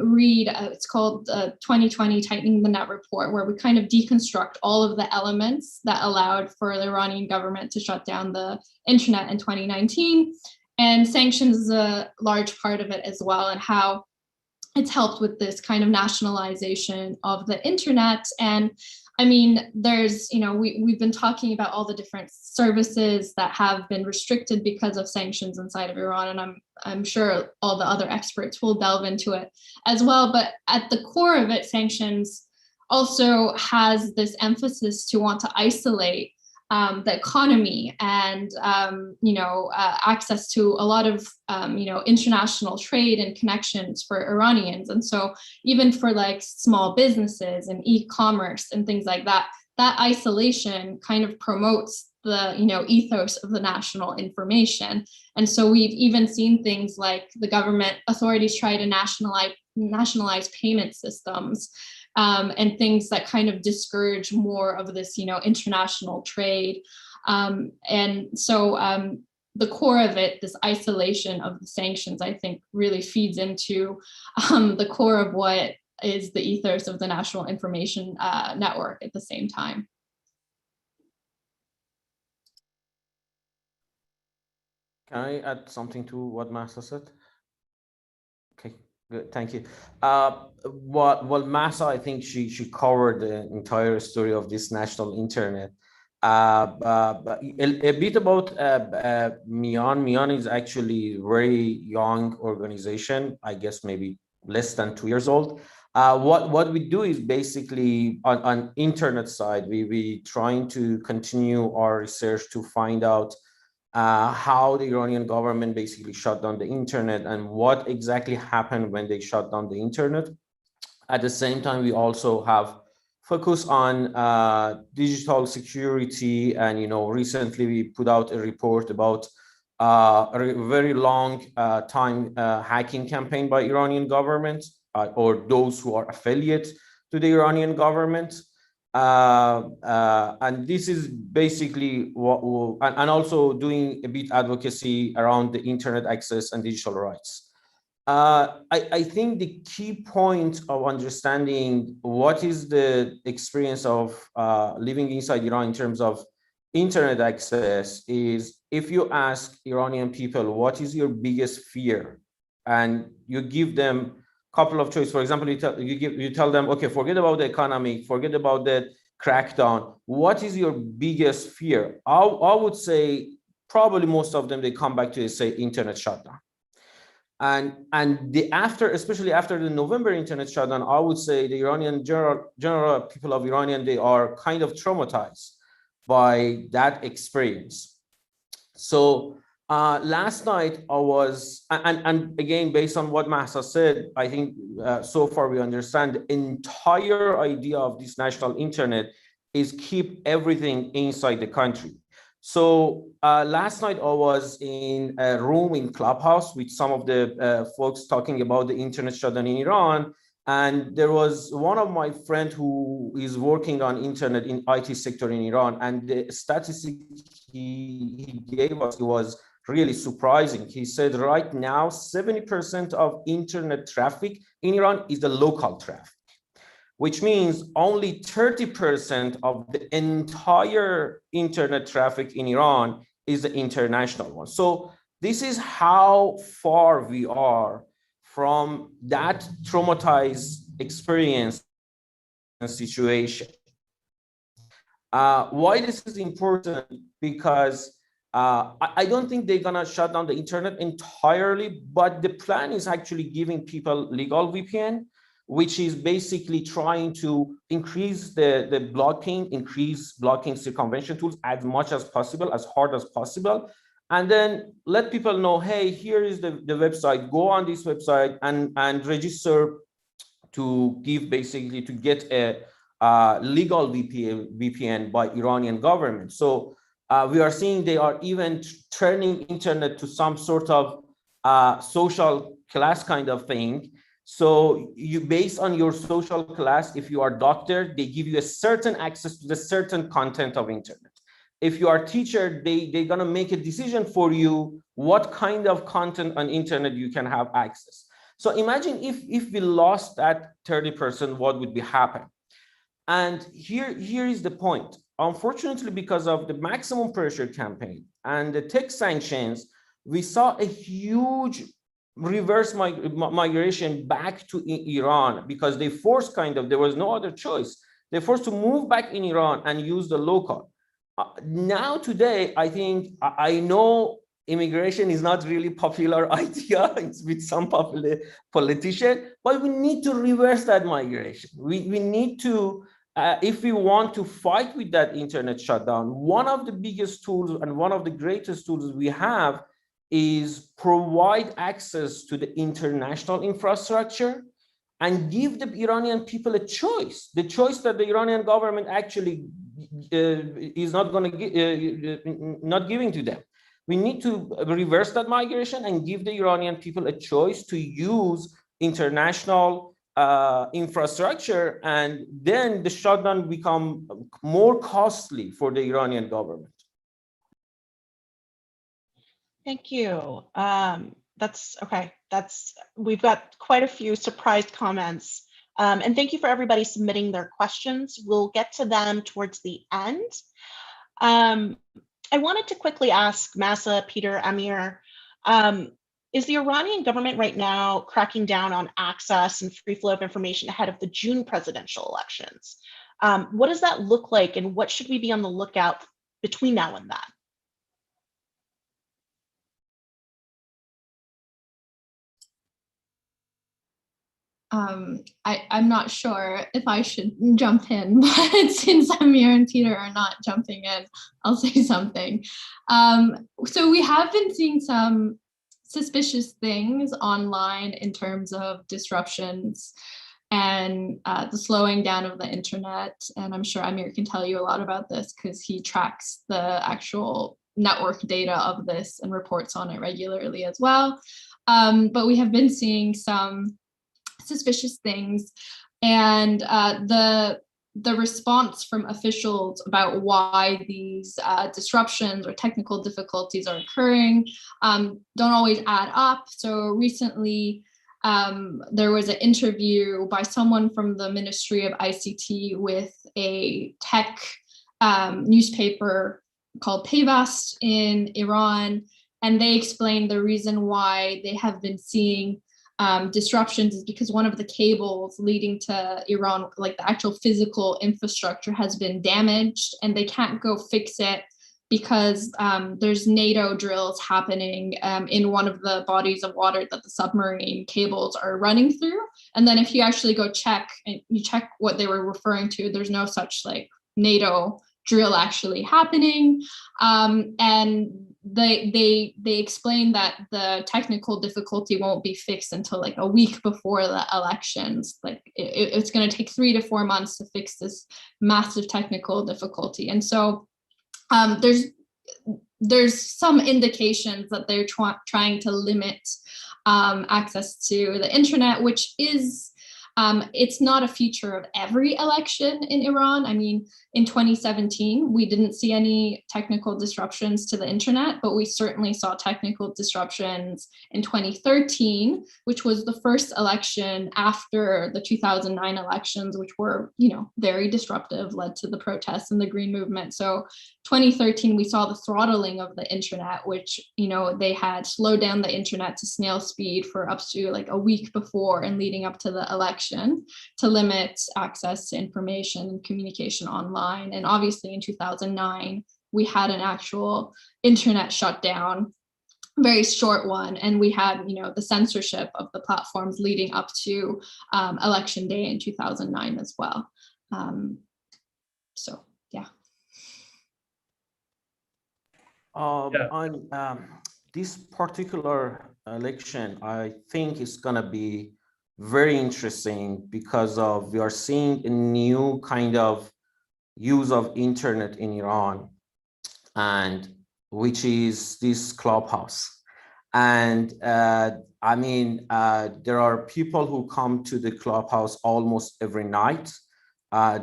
read. It's called 2020 Tightening the Net Report, where we kind of deconstruct all of the elements that allowed for the Iranian government to shut down the internet in 2019. And sanctions is a large part of it as well, and how it's helped with this kind of nationalization of the internet. And I mean, there's, we've been talking about all the different services that have been restricted because of sanctions inside of Iran, and I'm sure all the other experts will delve into it as well. But at the core of it, sanctions also has this emphasis to want to isolate the economy and access to a lot of international trade and connections for Iranians. And so even for like small businesses and e-commerce and things like that, that isolation kind of promotes the ethos of the national information. And so we've even seen things like the government authorities try to nationalize payment systems, and things that kind of discourage more of this, international trade. And so the core of it, this isolation of the sanctions, I think really feeds into the core of what is the ethos of the National Information Network at the same time. Can I add something to what Mahsa said? Okay. Good, thank you. Well, Mahsa, I think she covered the entire story of this national internet. But a bit about Mian. Mian is actually a very young organization, I guess maybe less than 2 years old. What we do is basically on internet side, we trying to continue our research to find out how the Iranian government basically shut down the internet and what exactly happened when they shut down the internet. At the same time, we also have focus on digital security, and recently we put out a report about a very long time hacking campaign by Iranian government or those who are affiliate to the Iranian government. And this is basically what and also doing a bit advocacy around the internet access and digital rights. I think the key point of understanding what is the experience of living inside Iran in terms of internet access is, if you ask Iranian people, what is your biggest fear? And you give them couple of choices. For example, you tell them, okay, forget about the economy, forget about the crackdown. What is your biggest fear? I would say probably most of them, they come back to say internet shutdown. And especially after the November internet shutdown, I would say the Iranian general people of Iranian, they are kind of traumatized by that experience. So last night I was, and again, based on what Mahsa said, I think so far we understand the entire idea of this national internet is keep everything inside the country. So last night I was in a room in Clubhouse with some of the folks talking about the internet shutdown in Iran. And there was one of my friends who is working on internet in IT sector in Iran. And the statistic he gave us, it was really surprising. He said right now, 70% of internet traffic in Iran is the local traffic, which means only 30% of the entire internet traffic in Iran is the international one. So this is how far we are from that traumatized experience and situation. Why this is important? Because I don't think they're gonna shut down the internet entirely, but the plan is actually giving people legal VPN, which is basically trying to increase the blocking, increase blocking circumvention tools as much as possible, as hard as possible, and then let people know, hey, here is the website, go on this website and register to give basically to get a legal VPN by Iranian government. So we are seeing they are even turning internet to some sort of social class kind of thing. So you, based on your social class, if you are doctor, they give you a certain access to the certain content of internet. If you are teacher, they're gonna make a decision for you what kind of content on internet you can have access. So imagine if we lost that 30%, what would be happening? And here is the point. Unfortunately, because of the maximum pressure campaign and the tech sanctions, we saw a huge reverse migration back to Iran, because they forced there was no other choice. They forced to move back in Iran and use the local. Now today, I think, I know immigration is not really popular idea with some politician, but we need to reverse that migration. We need to, if we want to fight with that internet shutdown, one of the biggest tools and one of the greatest tools we have is provide access to the international infrastructure and give the Iranian people a choice, the choice that the Iranian government actually is not going to not giving to them. We need to reverse that migration and give the Iranian people a choice to use international infrastructure, and then the shutdown become more costly for the Iranian government. Thank you. That's okay. We've got quite a few surprised comments. And thank you for everybody submitting their questions. We'll get to them towards the end. I wanted to quickly ask Masa, Peter, Amir, is the Iranian government right now cracking down on access and free flow of information ahead of the June presidential elections? What does that look like, and what should we be on the lookout between now and then? I'm not sure if I should jump in, but since Amir and Peter are not jumping in, I'll say something. So we have been seeing some suspicious things online in terms of disruptions and the slowing down of the internet. And I'm sure Amir can tell you a lot about this because he tracks the actual network data of this and reports on it regularly as well. But we have been seeing some suspicious things, and the response from officials about why these disruptions or technical difficulties are occurring don't always add up. So recently there was an interview by someone from the Ministry of ICT with a tech newspaper called Payvast in Iran, and they explained the reason why they have been seeing disruptions is because one of the cables leading to Iran, like the actual physical infrastructure, has been damaged, and they can't go fix it because there's NATO drills happening in one of the bodies of water that the submarine cables are running through. And then if you actually go check and you check what they were referring to, there's no such like NATO drill actually happening. And they explain that the technical difficulty won't be fixed until like a week before the elections. Like it's going to take 3 to 4 months to fix this massive technical difficulty. And so there's some indications that they're trying to limit access to the internet, which is it's not a feature of every election in Iran. I mean, in 2017, we didn't see any technical disruptions to the internet, but we certainly saw technical disruptions in 2013, which was the first election after the 2009 elections, which were, you know, very disruptive, led to the protests and the Green Movement. So 2013, we saw the throttling of the internet, which, you know, they had slowed down the internet to snail speed for up to like a week before and leading up to the election to limit access to information and communication online. And obviously in 2009, we had an actual internet shutdown, very short one. And we had, you know, the censorship of the platforms leading up to election day in 2009 as well. So, yeah. On this particular election, I think it's going to be very interesting because we are seeing a new kind of use of internet in Iran, and which is this Clubhouse. And I mean, there are people who come to the clubhouse almost every night,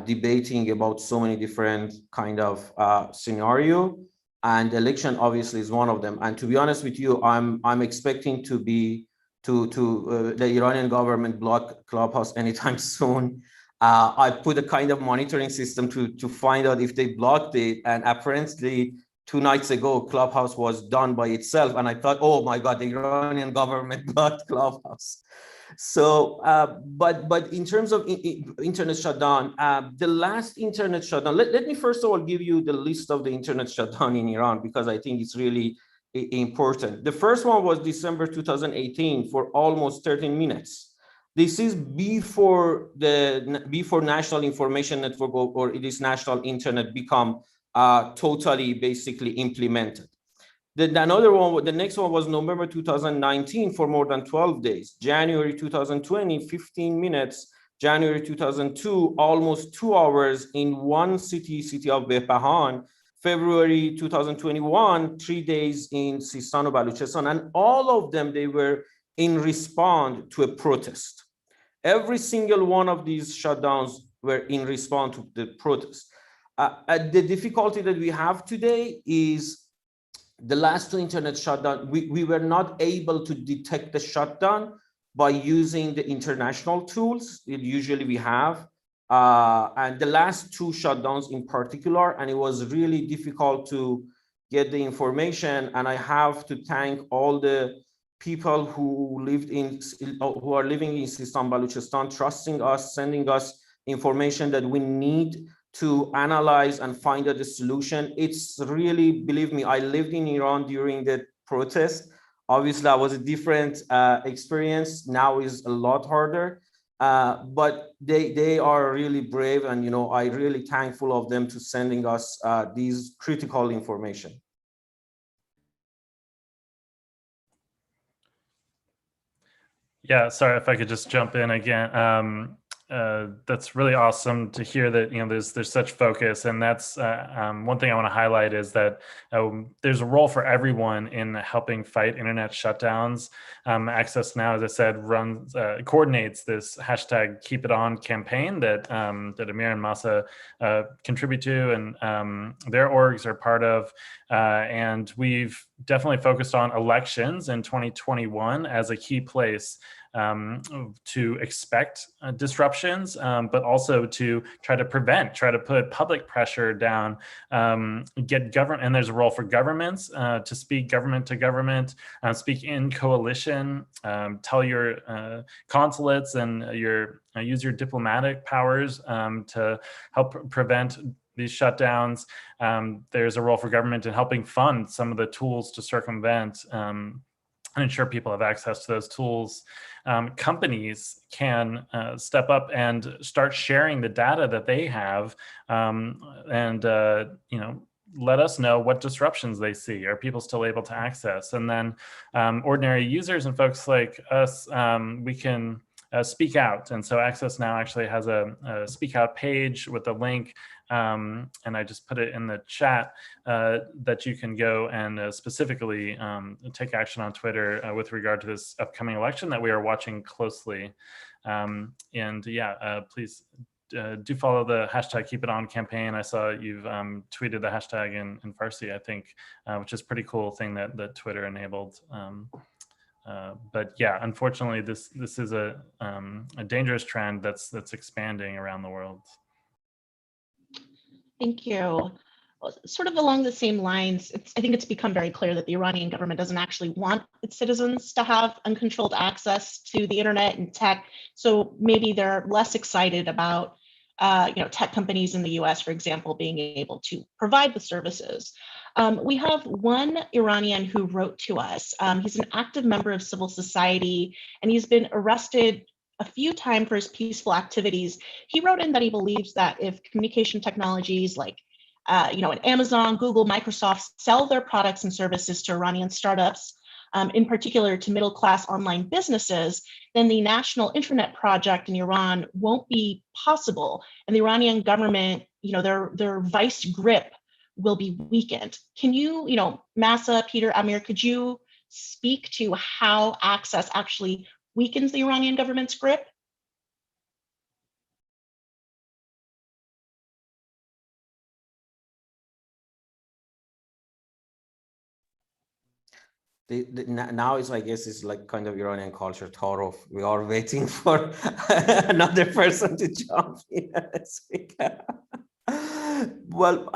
debating about so many different kind of scenario, and election obviously is one of them. And to be honest with you, I'm expecting to the Iranian government block clubhouse anytime soon. I put a kind of monitoring system to find out if they blocked it, and apparently 2 nights ago, Clubhouse was done by itself. And I thought, oh my God, the Iranian government blocked Clubhouse. So, but in terms of internet shutdown, the last internet shutdown, let me first of all give you the list of the internet shutdown in Iran, because I think it's really important. The first one was December 2018 for almost 13 minutes. This is before National Information Network or it is National Internet become totally basically implemented. The next one was November 2019 for more than 12 days. January 2020, 15 minutes. January 2002, almost 2 hours in one city of Behpahan. February 2021, 3 days in Sistan and Baluchistan. And all of them, they were in response to a protest. Every single one of these shutdowns were in response to the protest. The difficulty that we have today is the last 2 internet shutdown, we were not able to detect the shutdown by using the international tools that usually we have. And the last 2 shutdowns in particular, and it was really difficult to get the information. And I have to thank all the people who are living in Sistan Baluchistan, trusting us, sending us information that we need to analyze and find out the solution. It's really, believe me, I lived in Iran during the protest. Obviously, that was a different experience. Now is a lot harder, but they are really brave, and I'm really thankful of them to sending us these critical information. Yeah, sorry if I could just jump in again. That's really awesome to hear that there's such focus, and that's one thing I want to highlight is that there's a role for everyone in helping fight internet shutdowns. Access Now, as I said, coordinates this hashtag Keep It On campaign that Amir and Masa contribute to, and their orgs are part of, and we've definitely focused on elections in 2021 as a key place to expect disruptions, but also to try to put public pressure down, get government, and there's a role for governments to speak government to government, speak in coalition, tell your consulates and use your diplomatic powers to help prevent these shutdowns. There's a role for government in helping fund some of the tools to circumvent and ensure people have access to those tools. Companies can step up and start sharing the data that they have, and let us know what disruptions they see. Are people still able to access? And then ordinary users and folks like us, we can speak out. And so Access Now actually has a speak out page with a link, and I just put it in the chat, that you can go and specifically take action on Twitter with regard to this upcoming election that we are watching closely. And yeah, please do follow the hashtag Keep It On campaign. I saw you've tweeted the hashtag in Farsi, I think, which is a pretty cool thing that Twitter enabled. But yeah, unfortunately, this is a dangerous trend that's expanding around the world. Thank you. Well, sort of along the same lines, I think it's become very clear that the Iranian government doesn't actually want its citizens to have uncontrolled access to the internet and tech. So maybe they're less excited about tech companies in the US, for example, being able to provide the services. We have one Iranian who wrote to us. He's an active member of civil society, and he's been arrested a few times for his peaceful activities. He wrote in that he believes that if communication technologies like Amazon, Google, Microsoft sell their products and services to Iranian startups, in particular to middle-class online businesses, then the national internet project in Iran won't be possible, and the Iranian government, their vice grip will be weakened. Can you, Masa, Peter, Amir, could you speak to how access actually weakens the Iranian government's grip? Now it's, I guess, it's like kind of Iranian culture, Tarov. We are waiting for another person to jump in and speak. Well,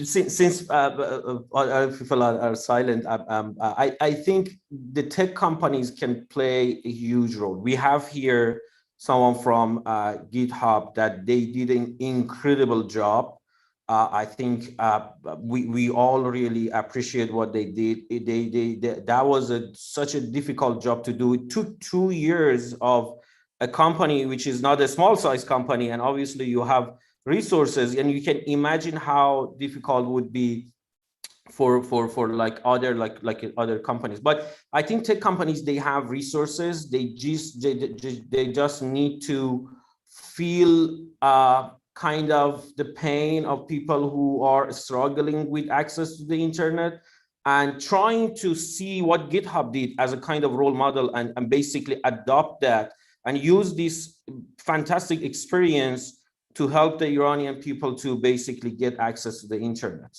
since other people are silent, I think the tech companies can play a huge role. We have here someone from GitHub that they did an incredible job. I think we all really appreciate what they did. That was such a difficult job to do. It took 2 years of a company, which is not a small size company, and obviously you have resources, and you can imagine how difficult it would be for like other companies. But I think tech companies, they have resources. They just need to feel kind of the pain of people who are struggling with access to the internet, and trying to see what GitHub did as a kind of role model, and basically adopt that and use this fantastic experience to help the Iranian people to basically get access to the internet.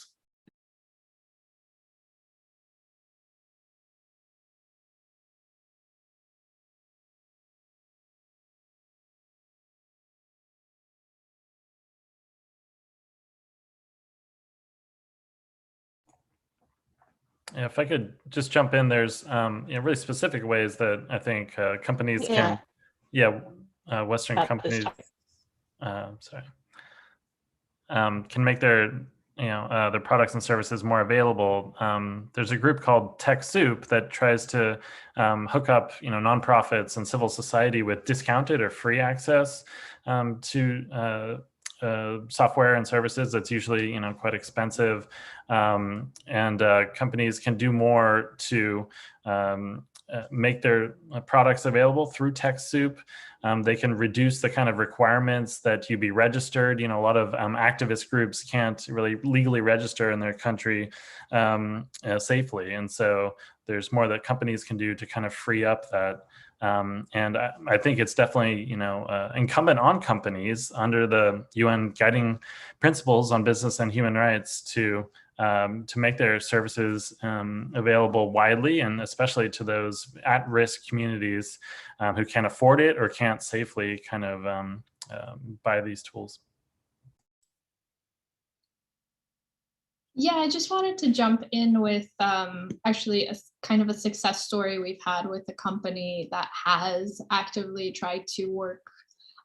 Yeah, if I could just jump in, there's really specific ways that I think companies can, Western companies, can make their their products and services more available. There's a group called TechSoup that tries to hook up nonprofits and civil society with discounted or free access to software and services that's usually quite expensive, and companies can do more to make their products available through TechSoup. They can reduce the kind of requirements that you be registered. A lot of activist groups can't really legally register in their country safely, and so there's more that companies can do to kind of free up that. And I think it's definitely, incumbent on companies under the UN guiding principles on business and human rights to make their services available widely, and especially to those at-risk communities who can't afford it or can't safely kind of buy these tools. Yeah, I just wanted to jump in with actually a kind of a success story we've had with a company that has actively tried to work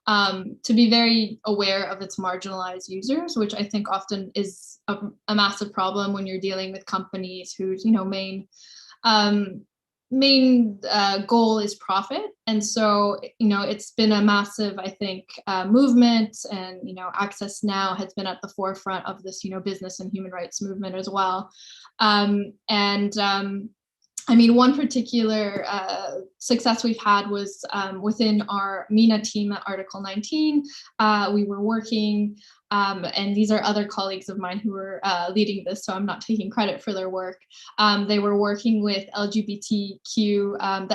to be very aware of its marginalized users, which I think often is a massive problem when you're dealing with companies whose main goal is profit. And so, it's been a massive, I think, movement, and, Access Now has been at the forefront of this, business and human rights movement as well. I mean, one particular success we've had was within our MENA team at Article 19. We were working, and these are other colleagues of mine who were leading this, so I'm not taking credit for their work. They were working with the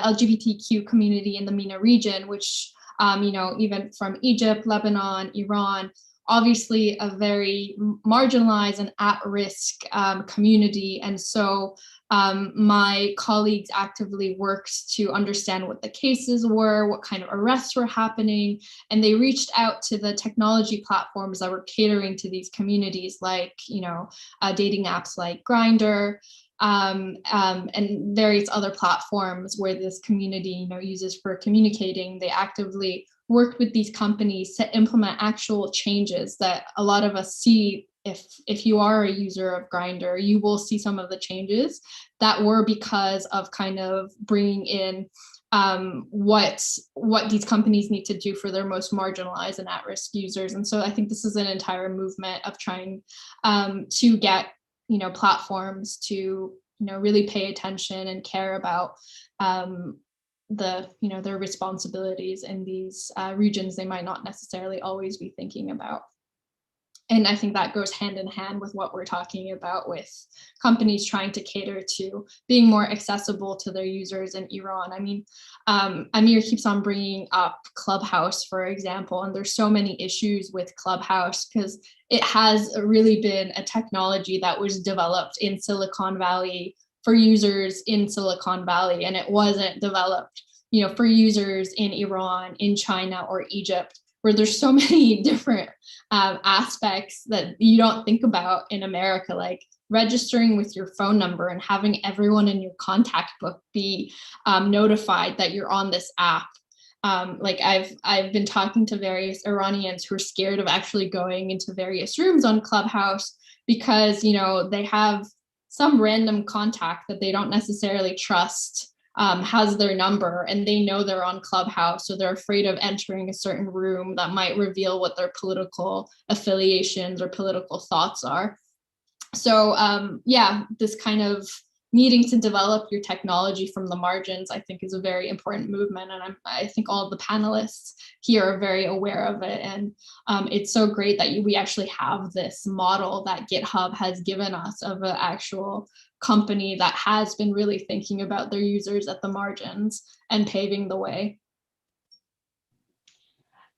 LGBTQ community in the MENA region, which, even from Egypt, Lebanon, Iran, obviously a very marginalized and at-risk community. And so my colleagues actively worked to understand what the cases were, what kind of arrests were happening, and they reached out to the technology platforms that were catering to these communities, like dating apps like Grindr, and various other platforms where this community uses for communicating. They actively worked with these companies to implement actual changes that a lot of us see. If you are a user of Grindr, you will see some of the changes that were because of kind of bringing in what these companies need to do for their most marginalized and at-risk users. And so I think this is an entire movement of trying to get platforms to really pay attention and care about their responsibilities in these regions they might not necessarily always be thinking about. And I think that goes hand in hand with what we're talking about with companies trying to cater to being more accessible to their users in Iran. I mean, Amir keeps on bringing up Clubhouse, for example, and there's so many issues with Clubhouse because it has really been a technology that was developed in Silicon Valley for users in Silicon Valley, and it wasn't developed, for users in Iran, in China, or Egypt, where there's so many different aspects that you don't think about in America, like registering with your phone number and having everyone in your contact book be notified that you're on this app. Like I've been talking to various Iranians who are scared of actually going into various rooms on Clubhouse because, they have some random contact that they don't necessarily trust has their number, and they know they're on Clubhouse, so they're afraid of entering a certain room that might reveal what their political affiliations or political thoughts are. So yeah, this kind of needing to develop your technology from the margins, I think, is a very important movement, and I think all of the panelists here are very aware of it. And it's so great that we actually have this model that GitHub has given us of an actual company that has been really thinking about their users at the margins and paving the way.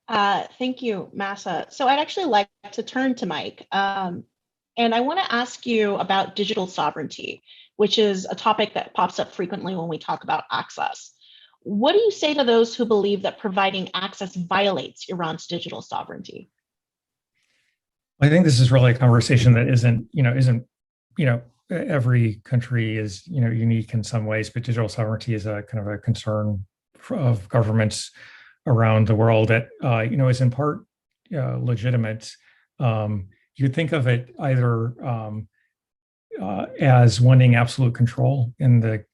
Thank you, Massa. So I'd actually like to turn to Mike. And I want to ask you about digital sovereignty, which is a topic that pops up frequently when we talk about access. What do you say to those who believe that providing access violates Iran's digital sovereignty? I think this is really a conversation that isn't every country is, unique in some ways, but digital sovereignty is a kind of a concern of governments around the world that, is in part legitimate. You think of it either as wanting absolute control in the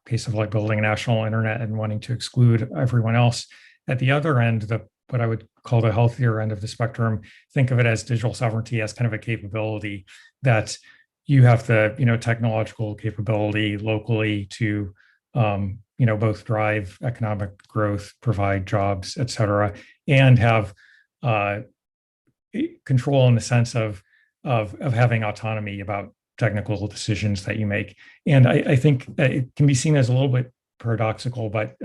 case of like building a national internet and wanting to exclude everyone else. At the other end, what I would call the healthier end of the spectrum, think of it as digital sovereignty as kind of a capability that you have the technological capability locally to both drive economic growth, provide jobs, et cetera, and have control in the sense of having autonomy about technical decisions that you make. And I think it can be seen as a little bit paradoxical, but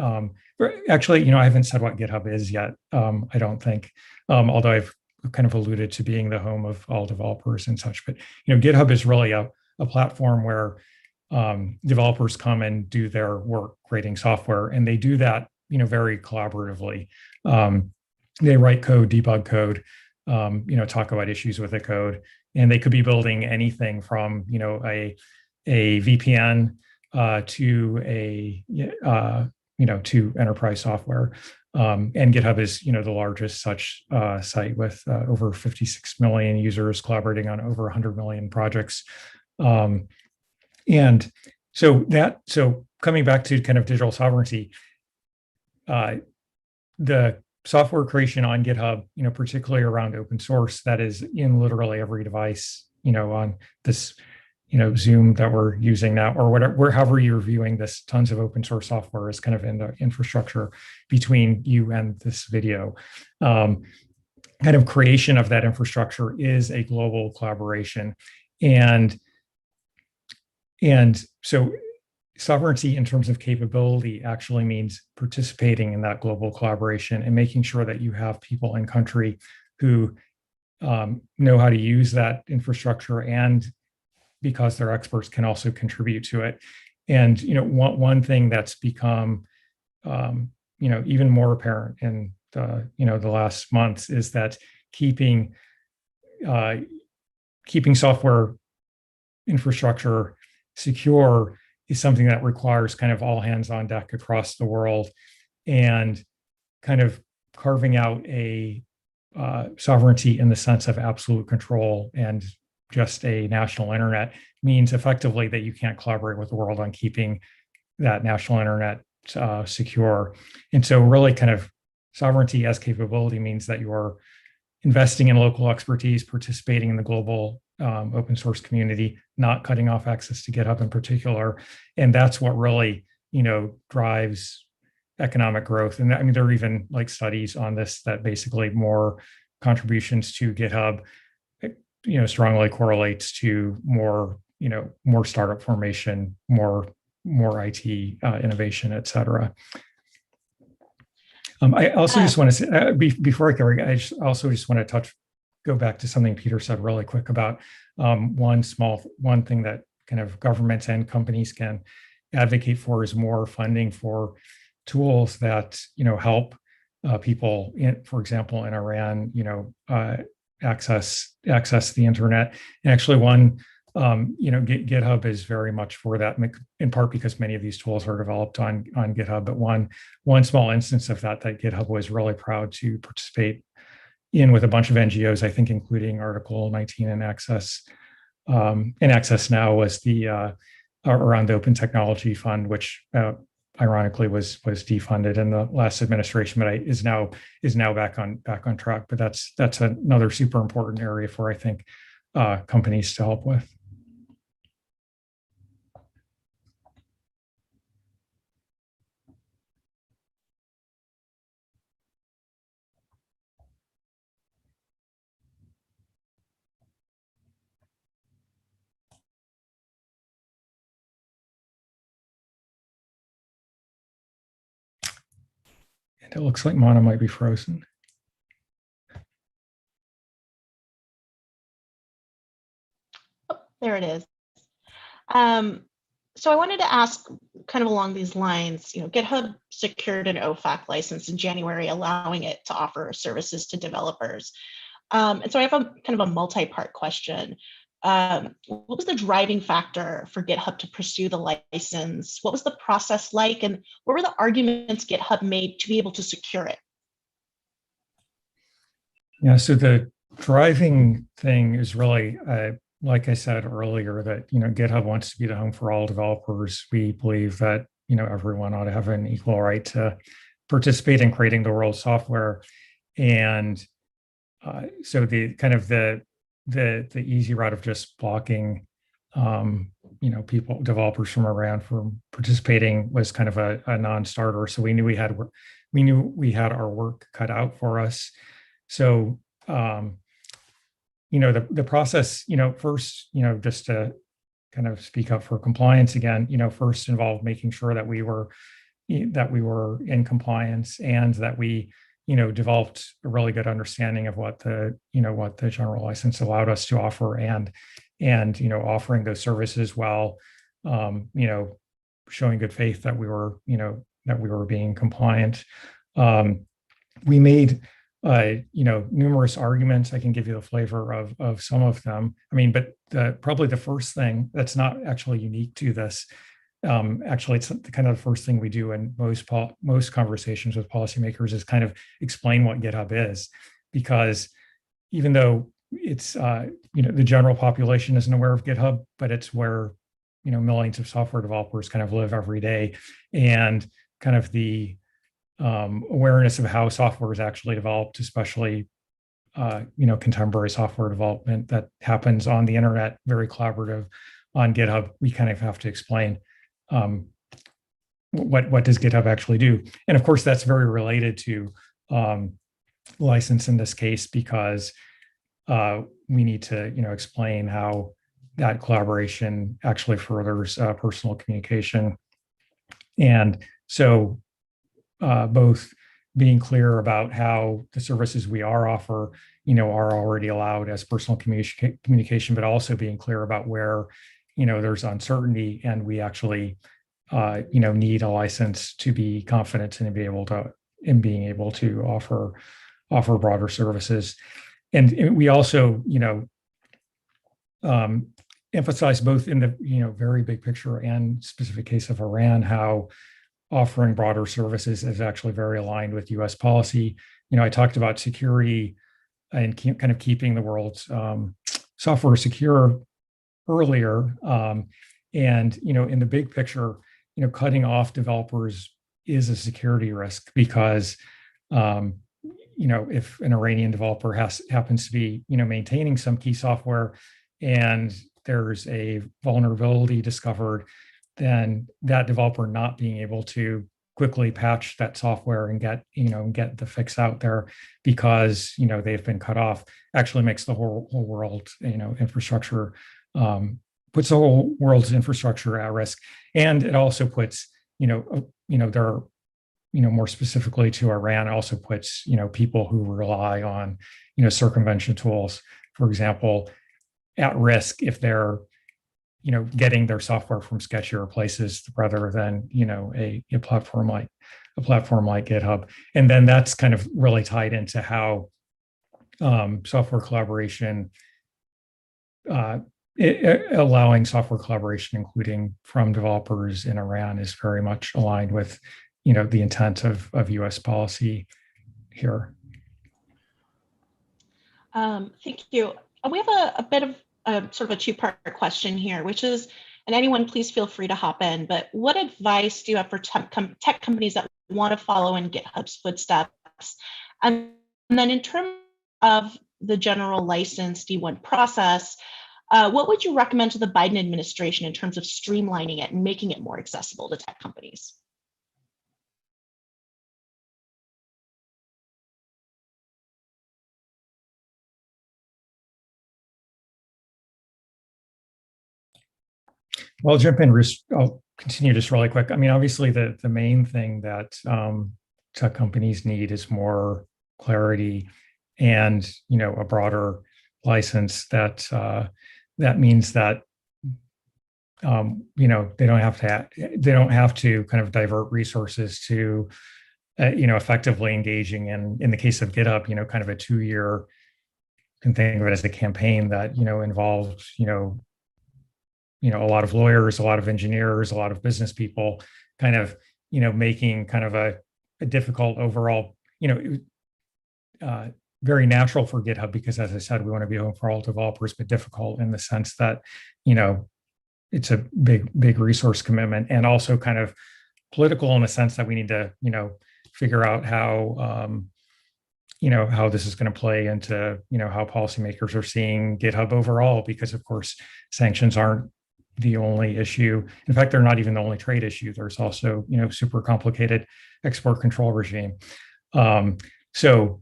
actually, I haven't said what GitHub is yet. I don't think, although I've kind of alluded to being the home of all developers and such. But GitHub is really a platform where developers come and do their work creating software, and they do that very collaboratively. They write code, debug code, talk about issues with the code, and they could be building anything from a VPN to enterprise software. And GitHub is the largest such site with over 56 million users collaborating on over 100 million projects. And so coming back to kind of digital sovereignty, the software creation on GitHub, particularly around open source, that is in literally every device, on this, Zoom that we're using now, or whatever, however you're viewing this, tons of open source software is kind of in the infrastructure between you and this video. Kind of creation of that infrastructure is a global collaboration. And so sovereignty in terms of capability actually means participating in that global collaboration and making sure that you have people in country who know how to use that infrastructure, and because they're experts can also contribute to it. And one thing that's become even more apparent in the last months is that keeping software infrastructure secure is something that requires kind of all hands on deck across the world, and kind of carving out a sovereignty in the sense of absolute control and just a national internet means effectively that you can't collaborate with the world on keeping that national internet secure. And so really kind of sovereignty as capability means that you are investing in local expertise, participating in the global open source community, not cutting off access to GitHub in particular. And that's what really, drives economic growth. And I mean, there are even like studies on this that basically more contributions to GitHub strongly correlates to more, more startup formation, more IT innovation, et cetera. I also just want to say, before I go, also just want to go back to something Peter said really quick about one thing that kind of governments and companies can advocate for is more funding for tools that, help people for example, in Iran, access the internet. And actually one, GitHub is very much for that, in part because many of these tools are developed on GitHub. But one small instance of that GitHub was really proud to participate in with a bunch of NGOs, I think, including Article 19 and Access. And Access Now was the around the Open Technology Fund, which ironically was defunded in the last administration, but is now back on track. But that's another super important area for, I think, companies to help with. And it looks like Mana might be frozen. Oh, there it is. So I wanted to ask, kind of along these lines, GitHub secured an OFAC license in January, allowing it to offer services to developers. And so I have a kind of a multi-part question. What was the driving factor for GitHub to pursue the license? What was the process like? And what were the arguments GitHub made to be able to secure it? Yeah, so the driving thing is really, like I said earlier, that GitHub wants to be the home for all developers. We believe that everyone ought to have an equal right to participate in creating the world's software. And so the kind of the easy route of just blocking developers from Iran from participating was kind of a non-starter. So we knew we had our work cut out for us. So the process, first, just to kind of speak up for compliance again, first involved making sure that we were in compliance, and that we developed a really good understanding of what the general license allowed us to offer, and offering those services while showing good faith that we were being compliant. We made numerous arguments. I can give you the flavor of some of them. I mean, but probably the first thing that's not actually unique to this. Actually, it's kind of the first thing we do in most conversations with policymakers is kind of explain what GitHub is, because even though it's the general population isn't aware of GitHub, but it's where millions of software developers kind of live every day, and kind of the awareness of how software is actually developed, especially contemporary software development that happens on the internet, very collaborative on GitHub. We kind of have to explain what does GitHub actually do, and of course that's very related to license in this case, because we need to explain how that collaboration actually furthers personal communication. And so both being clear about how the services we offer are already allowed as personal communication, but also being clear about where there's uncertainty, and we actually need a license to be confident in being able to offer broader services. And we also emphasize both in the very big picture and specific case of Iran how offering broader services is actually very aligned with U.S. policy. I talked about security and kind of keeping the world's software secure earlier. And in the big picture, cutting off developers is a security risk, because if an Iranian developer happens to be maintaining some key software and there's a vulnerability discovered, then that developer not being able to quickly patch that software and get the fix out there because they've been cut off actually makes the whole world infrastructure puts the whole world's infrastructure at risk. And it also puts there more specifically to Iran, also puts people who rely on circumvention tools, for example, at risk if they're getting their software from sketchier places rather than a platform like GitHub. And then that's kind of really tied into how software collaboration, allowing software collaboration, including from developers in Iran, is very much aligned with the intent of U.S. policy here. Thank you. We have a bit of sort of a two-part question here, which is, and anyone please feel free to hop in, but what advice do you have for tech companies that want to follow in GitHub's footsteps? And then in terms of the general license D1 process, what would you recommend to the Biden administration in terms of streamlining it and making it more accessible to tech companies? Well, I'll jump in. I'll continue just really quick. I mean, obviously, the main thing that tech companies need is more clarity and a broader license. That means that they don't have to kind of divert resources to effectively engaging in the case of GitHub, kind of a 2-year. You can think of it as a campaign that involved a lot of lawyers, a lot of engineers, a lot of business people, kind of making kind of a difficult overall, very natural for GitHub because, as I said, we want to be open for all developers, but difficult in the sense that it's a big resource commitment, and also kind of political in the sense that we need to figure out how how this is going to play into how policymakers are seeing GitHub overall, because of course sanctions aren't the only issue. In fact, they're not even the only trade issue. There's also super complicated export control regime. So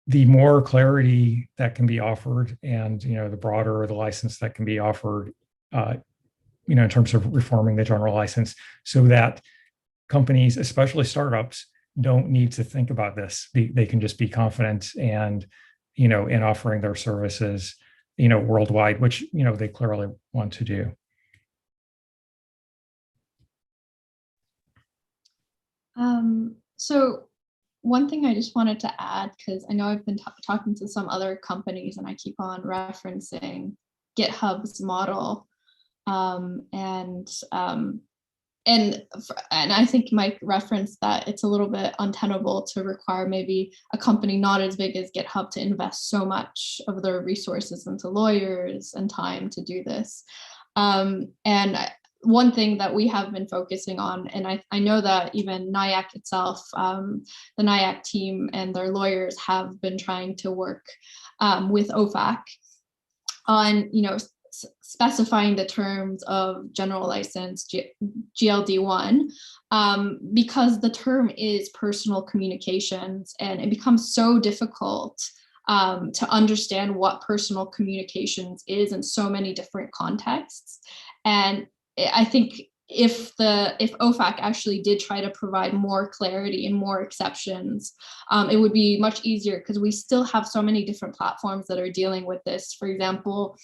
the more clarity that can be offered, and the broader the license that can be offered, in terms of reforming the general license, so that companies, especially startups, don't need to think about this. They can just be confident and in offering their services worldwide, which they clearly want to do. So one thing I just wanted to add, because I know I've been talking to some other companies and I keep on referencing GitHub's model, and I think Mike referenced that it's a little bit untenable to require maybe a company not as big as GitHub to invest so much of their resources into lawyers and time to do this. And one thing that we have been focusing on, and I know that even NIAC itself, the NIAC team and their lawyers have been trying to work with OFAC on, specifying the terms of general license GLD1, because the term is personal communications, and it becomes so difficult to understand what personal communications is in so many different contexts. And I think if OFAC actually did try to provide more clarity and more exceptions, it would be much easier, because we still have so many different platforms that are dealing with this. For example,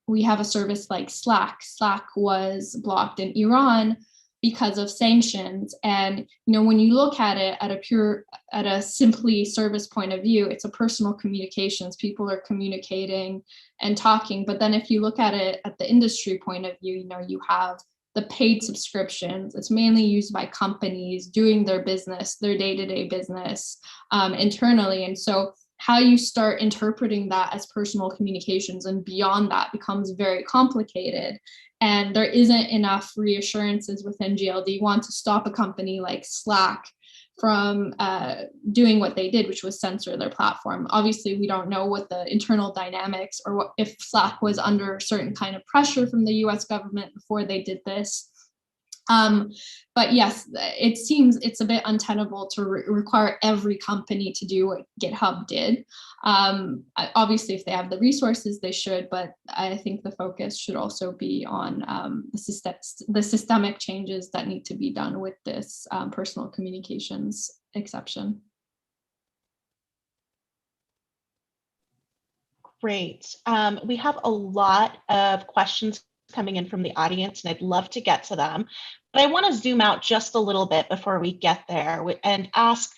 we have a service like Slack. Slack was blocked in Iran because of sanctions. And when you look at it at a simply service point of view, it's a personal communications. People are communicating and talking. But then if you look at it at the industry point of view, you have the paid subscriptions. It's mainly used by companies doing their business, their day-to-day business internally. And so how you start interpreting that as personal communications and beyond that becomes very complicated. And there isn't enough reassurances within GLD1 to stop a company like Slack from doing what they did, which was censor their platform. Obviously, we don't know what the internal dynamics, or what, if Slack was under certain kind of pressure from the US government before they did this. But yes, it seems it's a bit untenable to require every company to do what GitHub did. Obviously, if they have the resources, they should, but I think the focus should also be on the systemic changes that need to be done with this personal communications exception. Great. We have a lot of questions coming in from the audience, and I'd love to get to them. But I want to zoom out just a little bit before we get there and ask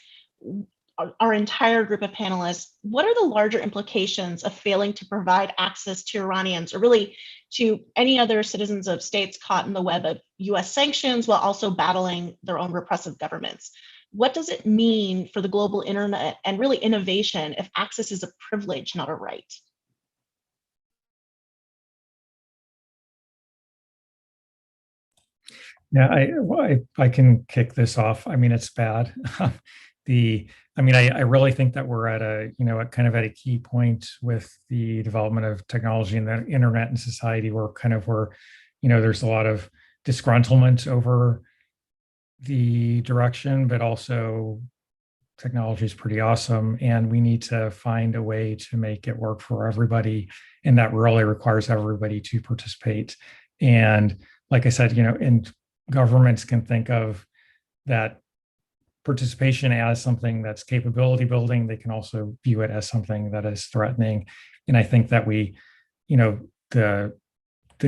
our entire group of panelists, what are the larger implications of failing to provide access to Iranians, or really to any other citizens of states caught in the web of US sanctions while also battling their own repressive governments? What does it mean for the global internet and really innovation if access is a privilege, not a right? Yeah, I can kick this off. I mean, it's bad. I really think that we're at at a key point with the development of technology and the internet and society where there's a lot of disgruntlement over the direction, but also technology is pretty awesome. And we need to find a way to make it work for everybody. And that really requires everybody to participate. And like I said, and governments can think of that participation as something that's capability building. They can also view it as something that is threatening. And I think that the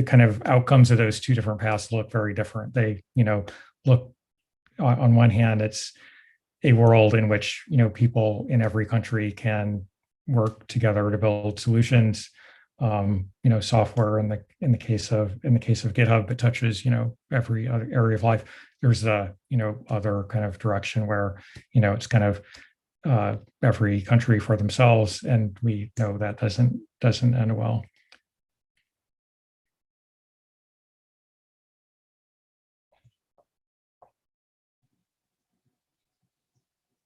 kind of outcomes of those two different paths look very different. They, look on one hand, it's a world in which, people in every country can work together to build solutions. Software in the case of GitHub, it touches every other area of life. There's a other kind of direction where it's kind of every country for themselves, and we know that doesn't end well.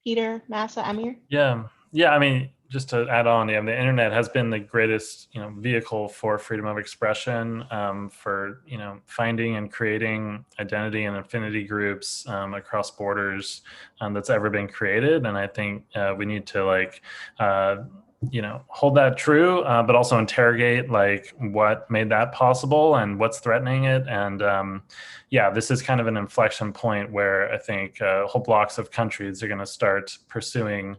Peter, Massa, Amir? Yeah. I mean, just to add on, the internet has been the greatest, vehicle for freedom of expression, for finding and creating identity and affinity groups across borders that's ever been created. And I think we need to hold that true, but also interrogate what made that possible and what's threatening it. And this is kind of an inflection point where I think whole blocks of countries are going to start pursuing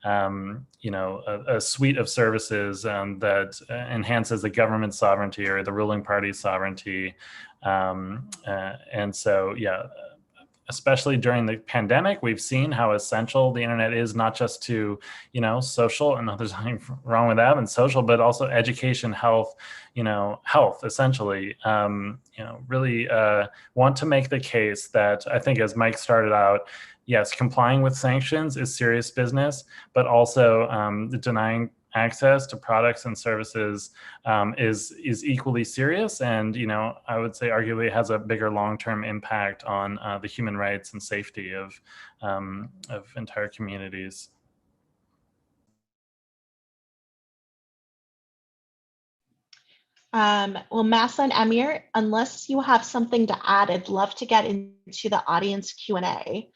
a suite of services that enhances the government's sovereignty or the ruling party's sovereignty. And so, especially during the pandemic, we've seen how essential the internet is, not just to, social, and there's nothing wrong with that and social, but also education, health, health essentially. Really want to make the case that I think, as Mike started out, yes, complying with sanctions is serious business, but also denying access to products and services is equally serious, and I would say arguably has a bigger long-term impact on the human rights and safety of entire communities. Well, Massa and Amir, unless you have something to add, I'd love to get into the audience Q&A.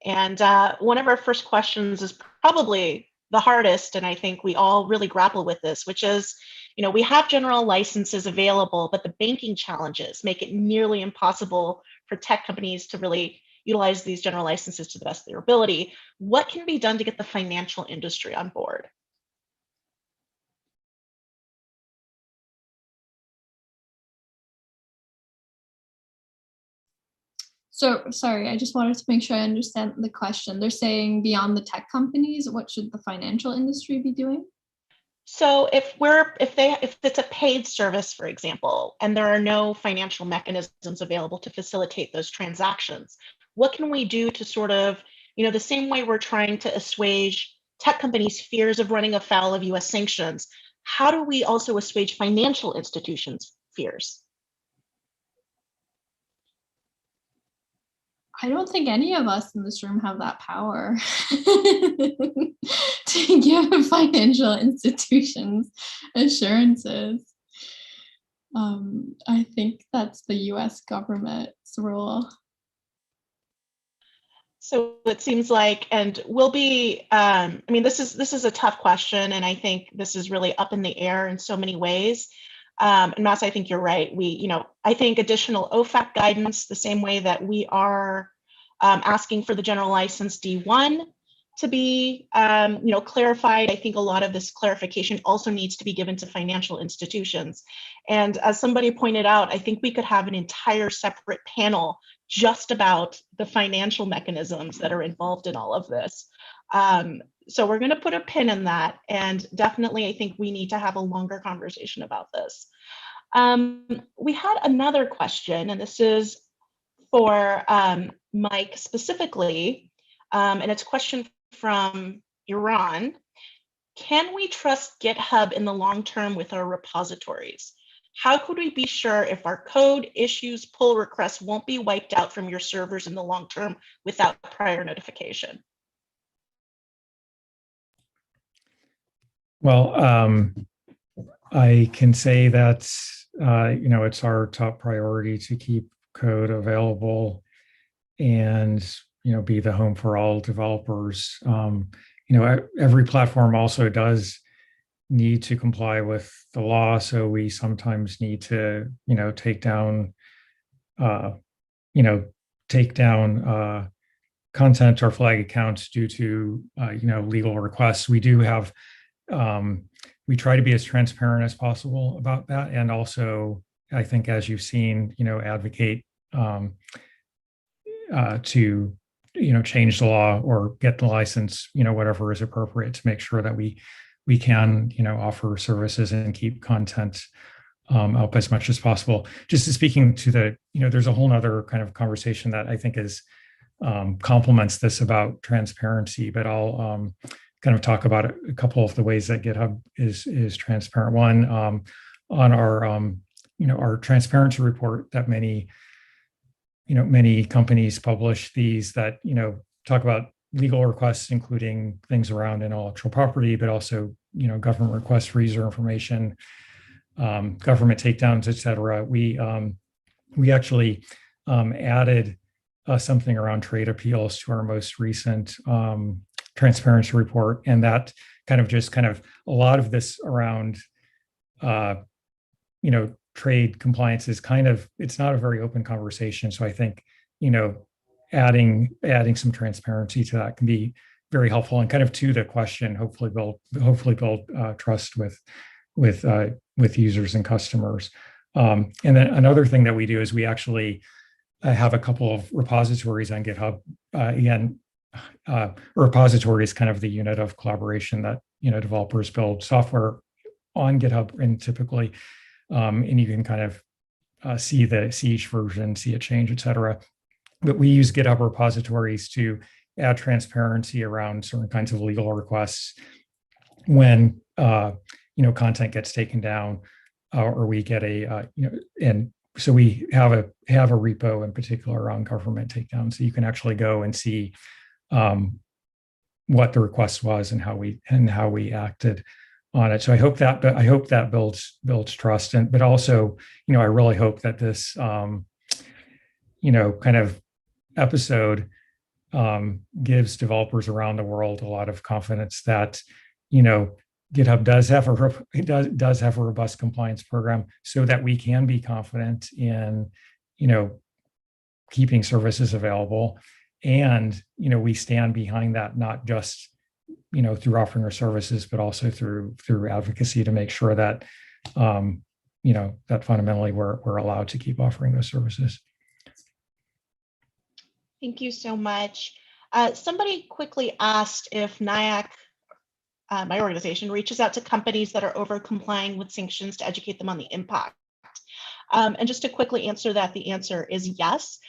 And one of our first questions is probably the hardest, and I think we all really grapple with this, which is, we have general licenses available, but the banking challenges make it nearly impossible for tech companies to really utilize these general licenses to the best of their ability. What can be done to get the financial industry on board? So, sorry, I just wanted to make sure I understand the question. They're saying beyond the tech companies, what should the financial industry be doing? So if it's a paid service, for example, and there are no financial mechanisms available to facilitate those transactions, what can we do to sort of, the same way we're trying to assuage tech companies' fears of running afoul of US sanctions, how do we also assuage financial institutions' fears? I don't think any of us in this room have that power to give financial institutions assurances. I think that's the US government's role. So it seems like, and we'll be, I mean, this is a tough question, and I think this is really up in the air in so many ways. And Mass, I think you're right. I think additional OFAC guidance, the same way that we are asking for the general license D1 to be, clarified. I think a lot of this clarification also needs to be given to financial institutions. And as somebody pointed out, I think we could have an entire separate panel just about the financial mechanisms that are involved in all of this. So we're going to put a pin in that. And definitely, I think we need to have a longer conversation about this. We had another question, and this is for Mike specifically, and it's a question from Iran. Can we trust GitHub in the long term with our repositories? How could we be sure if our code, issues, pull requests won't be wiped out from your servers in the long term without prior notification? Well, I can say that it's our top priority to keep code available and be the home for all developers. Every platform also does need to comply with the law, so we sometimes need to take down content or flag accounts due to legal requests. We do have we try to be as transparent as possible about that, and also I think, as you've seen, advocate to change the law or get the license, whatever is appropriate, to make sure that we can offer services and keep content up as much as possible. Just speaking to the there's a whole nother kind of conversation that I think is complements this about transparency, but I'll kind of talk about a couple of the ways that GitHub is transparent. One, on our transparency report that many companies publish, these that talk about legal requests, including things around intellectual property, but also government requests for user information, government takedowns, et cetera. We actually added something around trade appeals to our most recent transparency report, and that kind of a lot of this around trade compliance is it's not a very open conversation. So I think adding some transparency to that can be very helpful, and kind of to the question, hopefully build trust with users and customers. And then another thing that we do is we actually have a couple of repositories on GitHub. Again, a repository is kind of the unit of collaboration that developers build software on GitHub, and typically, and you can kind of see each version, see a change, et cetera. But we use GitHub repositories to add transparency around certain kinds of legal requests when content gets taken down, or we get and so we have a repo in particular around government takedown, so you can actually go and see what the request was and how we acted on it. So I hope that builds trust, but also I really hope that this kind of episode gives developers around the world a lot of confidence that GitHub does have a robust compliance program, so that we can be confident in keeping services available, and we stand behind that, not just through offering our services, but also through advocacy to make sure that that fundamentally we're allowed to keep offering those services. Thank you so much. Somebody quickly asked if NIAC, my organization, reaches out to companies that are over complying with sanctions to educate them on the impact. And just to quickly answer that, the answer is yes.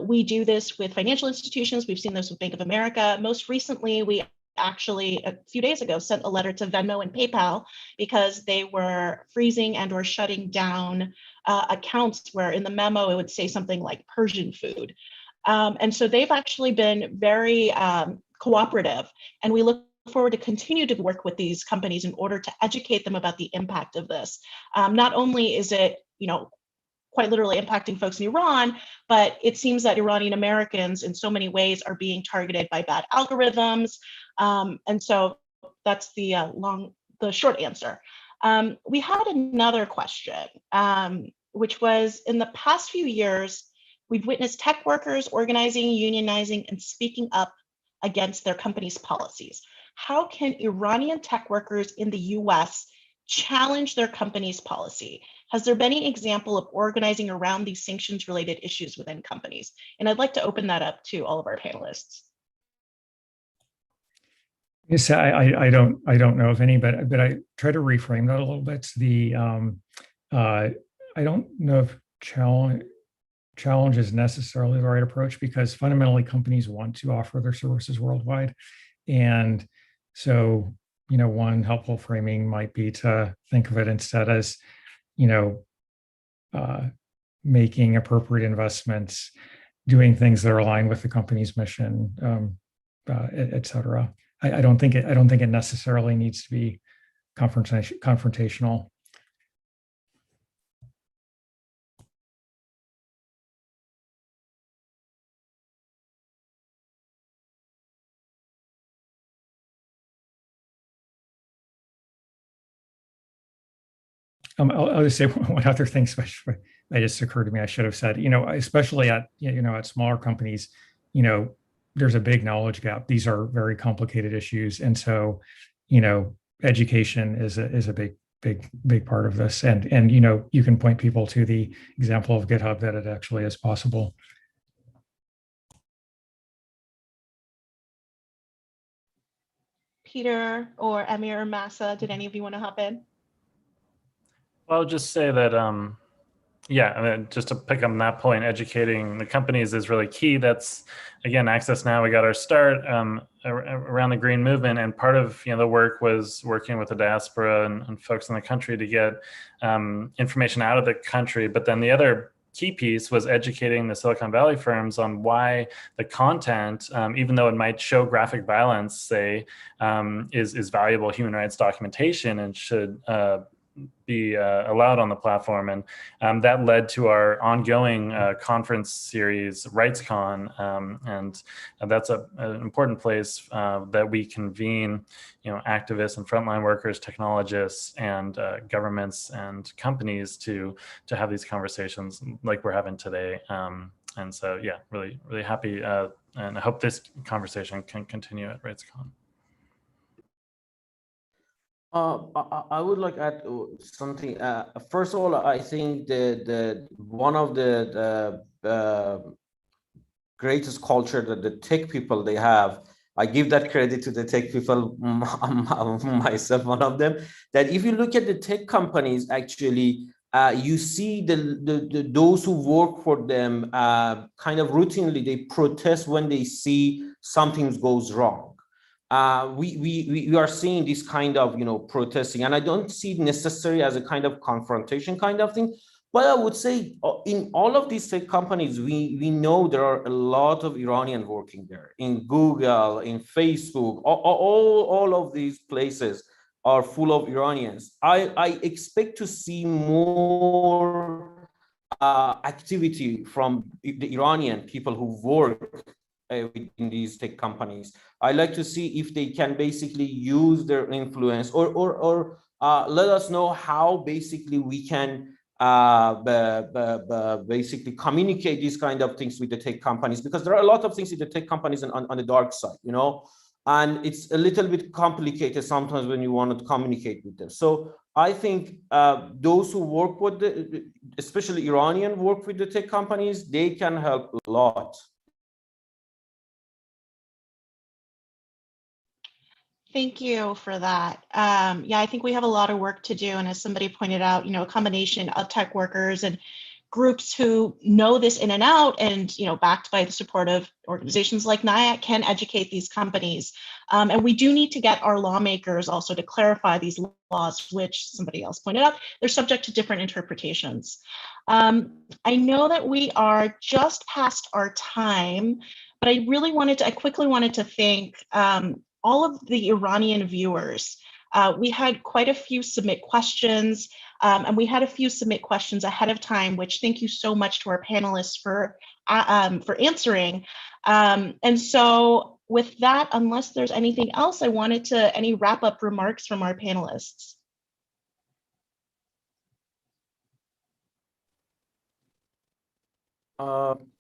We do this with financial institutions. We've seen this with Bank of America. Most recently, we actually a few days ago sent a letter to Venmo and PayPal because they were freezing and or shutting down accounts where in the memo it would say something like Persian food. And so they've actually been very cooperative, and we look forward to continue to work with these companies in order to educate them about the impact of this. Not only is it, quite literally impacting folks in Iran, but it seems that Iranian Americans in so many ways are being targeted by bad algorithms. And so that's the short answer. We had another question, which was, in the past few years, we've witnessed tech workers organizing, unionizing, and speaking up against their company's policies. How can Iranian tech workers in the US challenge their company's policy? Has there been any example of organizing around these sanctions-related issues within companies? And I'd like to open that up to all of our panelists. Yes, I don't know of any, but I try to reframe that a little bit. I don't know if challenge is necessarily the right approach, because fundamentally companies want to offer their services worldwide. And so, one helpful framing might be to think of it instead as, making appropriate investments, doing things that are aligned with the company's mission, et cetera. I don't think it necessarily needs to be confrontational. I'll just say one other thing, especially that just occurred to me. I should have said, especially at at smaller companies, there's a big knowledge gap. These are very complicated issues, and so, education is a big part of this. And you can point people to the example of GitHub that it actually is possible. Peter or Amir or Massa, did any of you want to hop in? Well, I'll just say that, yeah, I mean, just to pick up on that point, educating the companies is really key. That's, again, Access Now, we got our start around the green movement, and part of the work was working with the diaspora and folks in the country to get information out of the country. But then the other key piece was educating the Silicon Valley firms on why the content, even though it might show graphic violence, say, is valuable human rights documentation and should be allowed on the platform. And that led to our ongoing conference series, RightsCon, and that's an important place that we convene activists and frontline workers, technologists, and governments and companies to have these conversations like we're having today. And so, yeah, really, really happy, and I hope this conversation can continue at RightsCon. I would like to add something. First of all, I think the one of the greatest culture that the tech people they have, I give that credit to the tech people, myself one of them, that if you look at the tech companies, actually, you see those who work for them kind of routinely, they protest when they see something goes wrong. We are seeing this kind of protesting, and I don't see it necessarily as a kind of confrontation kind of thing. But I would say in all of these tech companies, we know there are a lot of Iranians working there. In Google, in Facebook, all of these places are full of Iranians. I expect to see more activity from the Iranian people who work in these tech companies. I like to see if they can basically use their influence or let us know how basically we can basically communicate these kind of things with the tech companies, because there are a lot of things with the tech companies on the dark side, and it's a little bit complicated sometimes when you want to communicate with them. So I think those who work with especially Iranian work with the tech companies, they can help a lot. Thank you for that. Yeah, I think we have a lot of work to do. And as somebody pointed out, a combination of tech workers and groups who know this in and out and, backed by the support of organizations like NIAC can educate these companies. And we do need to get our lawmakers also to clarify these laws, which somebody else pointed out, they're subject to different interpretations. I know that we are just past our time, but I quickly wanted to thank all of the Iranian viewers We had quite a few submit questions, and we had a few submit questions ahead of time, which thank you so much to our panelists for answering. And so with that, unless there's anything else, I wanted to any wrap-up remarks from our panelists.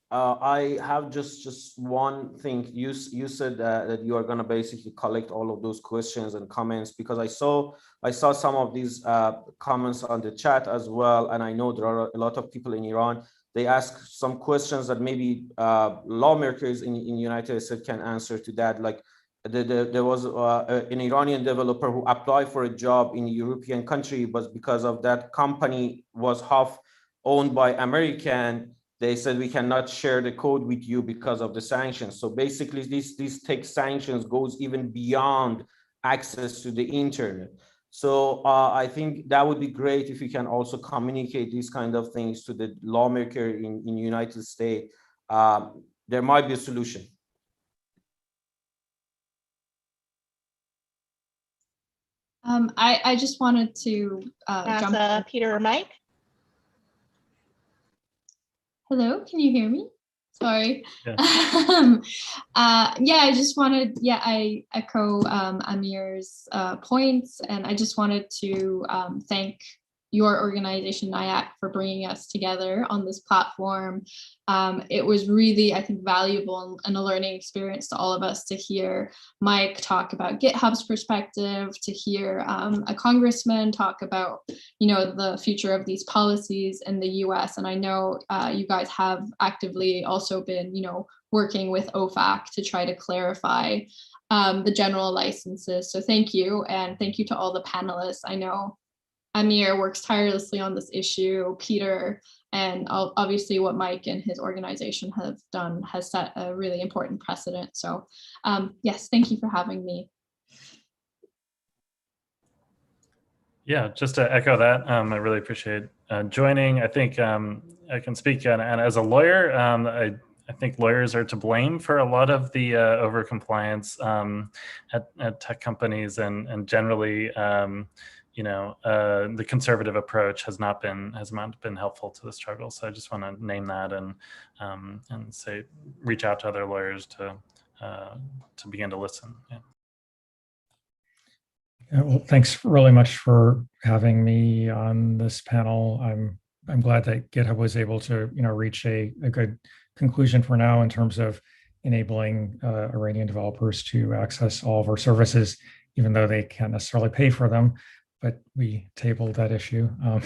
I have just one thing. You said that you are going to basically collect all of those questions and comments, because I saw some of these comments on the chat as well, and I know there are a lot of people in Iran. They ask some questions that maybe lawmakers in United States can answer to that. Like there was an Iranian developer who applied for a job in a European country, but because of that company was half owned by American, they said we cannot share the code with you because of the sanctions. So basically these tech sanctions goes even beyond access to the internet. So I think that would be great if you can also communicate these kind of things to the lawmaker in United States. There might be a solution. I just wanted to jump in. Peter or Mike? Hello, can you hear me? Sorry. Yeah, I just wanted, I echo Amir's points, and I just wanted to thank your organization, NIAC, for bringing us together on this platform. It was really, I think, valuable and a learning experience to all of us to hear Mike talk about GitHub's perspective, to hear a congressman talk about, the future of these policies in the US. And I know you guys have actively also been, working with OFAC to try to clarify the general licenses. So thank you. And thank you to all the panelists. I know Amir works tirelessly on this issue. Peter, and obviously what Mike and his organization have done has set a really important precedent. So yes, thank you for having me. yeah, just to echo that, I really appreciate joining. I think I can speak, and as a lawyer, I think lawyers are to blame for a lot of the overcompliance at tech companies, and generally, the conservative approach has not been helpful to the struggle. So I just want to name that and say, reach out to other lawyers to begin to listen. Yeah. Yeah, well, thanks really much for having me on this panel. I'm glad that GitHub was able to reach a good conclusion for now in terms of enabling Iranian developers to access all of our services, even though they can't necessarily pay for them. But we tabled that issue. And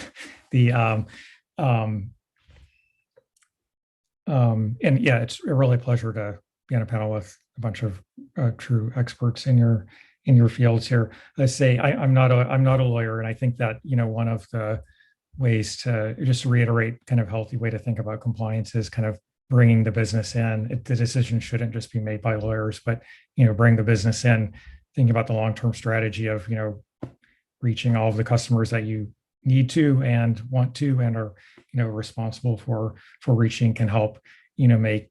yeah, it's a really pleasure to be on a panel with a bunch of true experts in your fields here. Let's say I'm not a lawyer, and I think that one of the ways to just reiterate kind of healthy way to think about compliance is kind of bringing the business in. The decision shouldn't just be made by lawyers, but bring the business in, thinking about the long-term strategy of reaching all of the customers that you need to and want to and are responsible for reaching can help make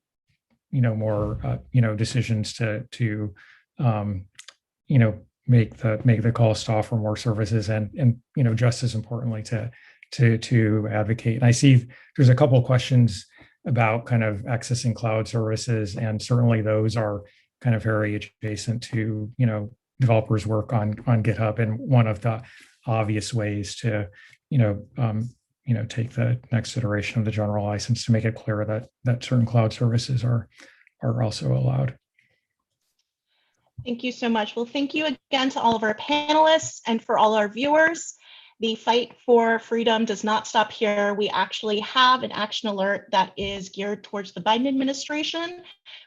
more decisions to make the calls to offer more services and just as importantly to advocate. And I see there's a couple of questions about kind of accessing cloud services, and certainly those are kind of very adjacent to developers work on GitHub, and one of the obvious ways to take the next iteration of the general license to make it clear that certain cloud services are also allowed. Thank you so much. Well, thank you again to all of our panelists and for all our viewers. The fight for freedom does not stop here. We actually have an action alert that is geared towards the Biden administration.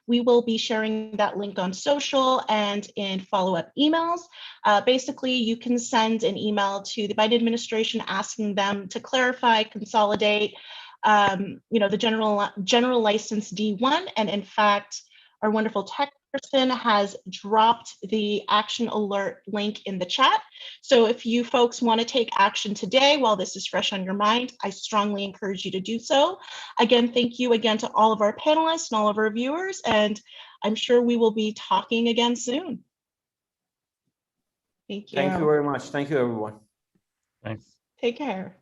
We will be sharing that link on social and in follow-up emails. Basically, you can send an email to the Biden administration asking them to clarify, consolidate, the general license D1, and in fact, our wonderful tech person has dropped the action alert link in the chat. So if you folks want to take action today while this is fresh on your mind, I strongly encourage you to do so. Again, thank you again to all of our panelists and all of our viewers, and I'm sure we will be talking again soon. Thank you. Thank you very much. Thank you, everyone. Thanks. Take care.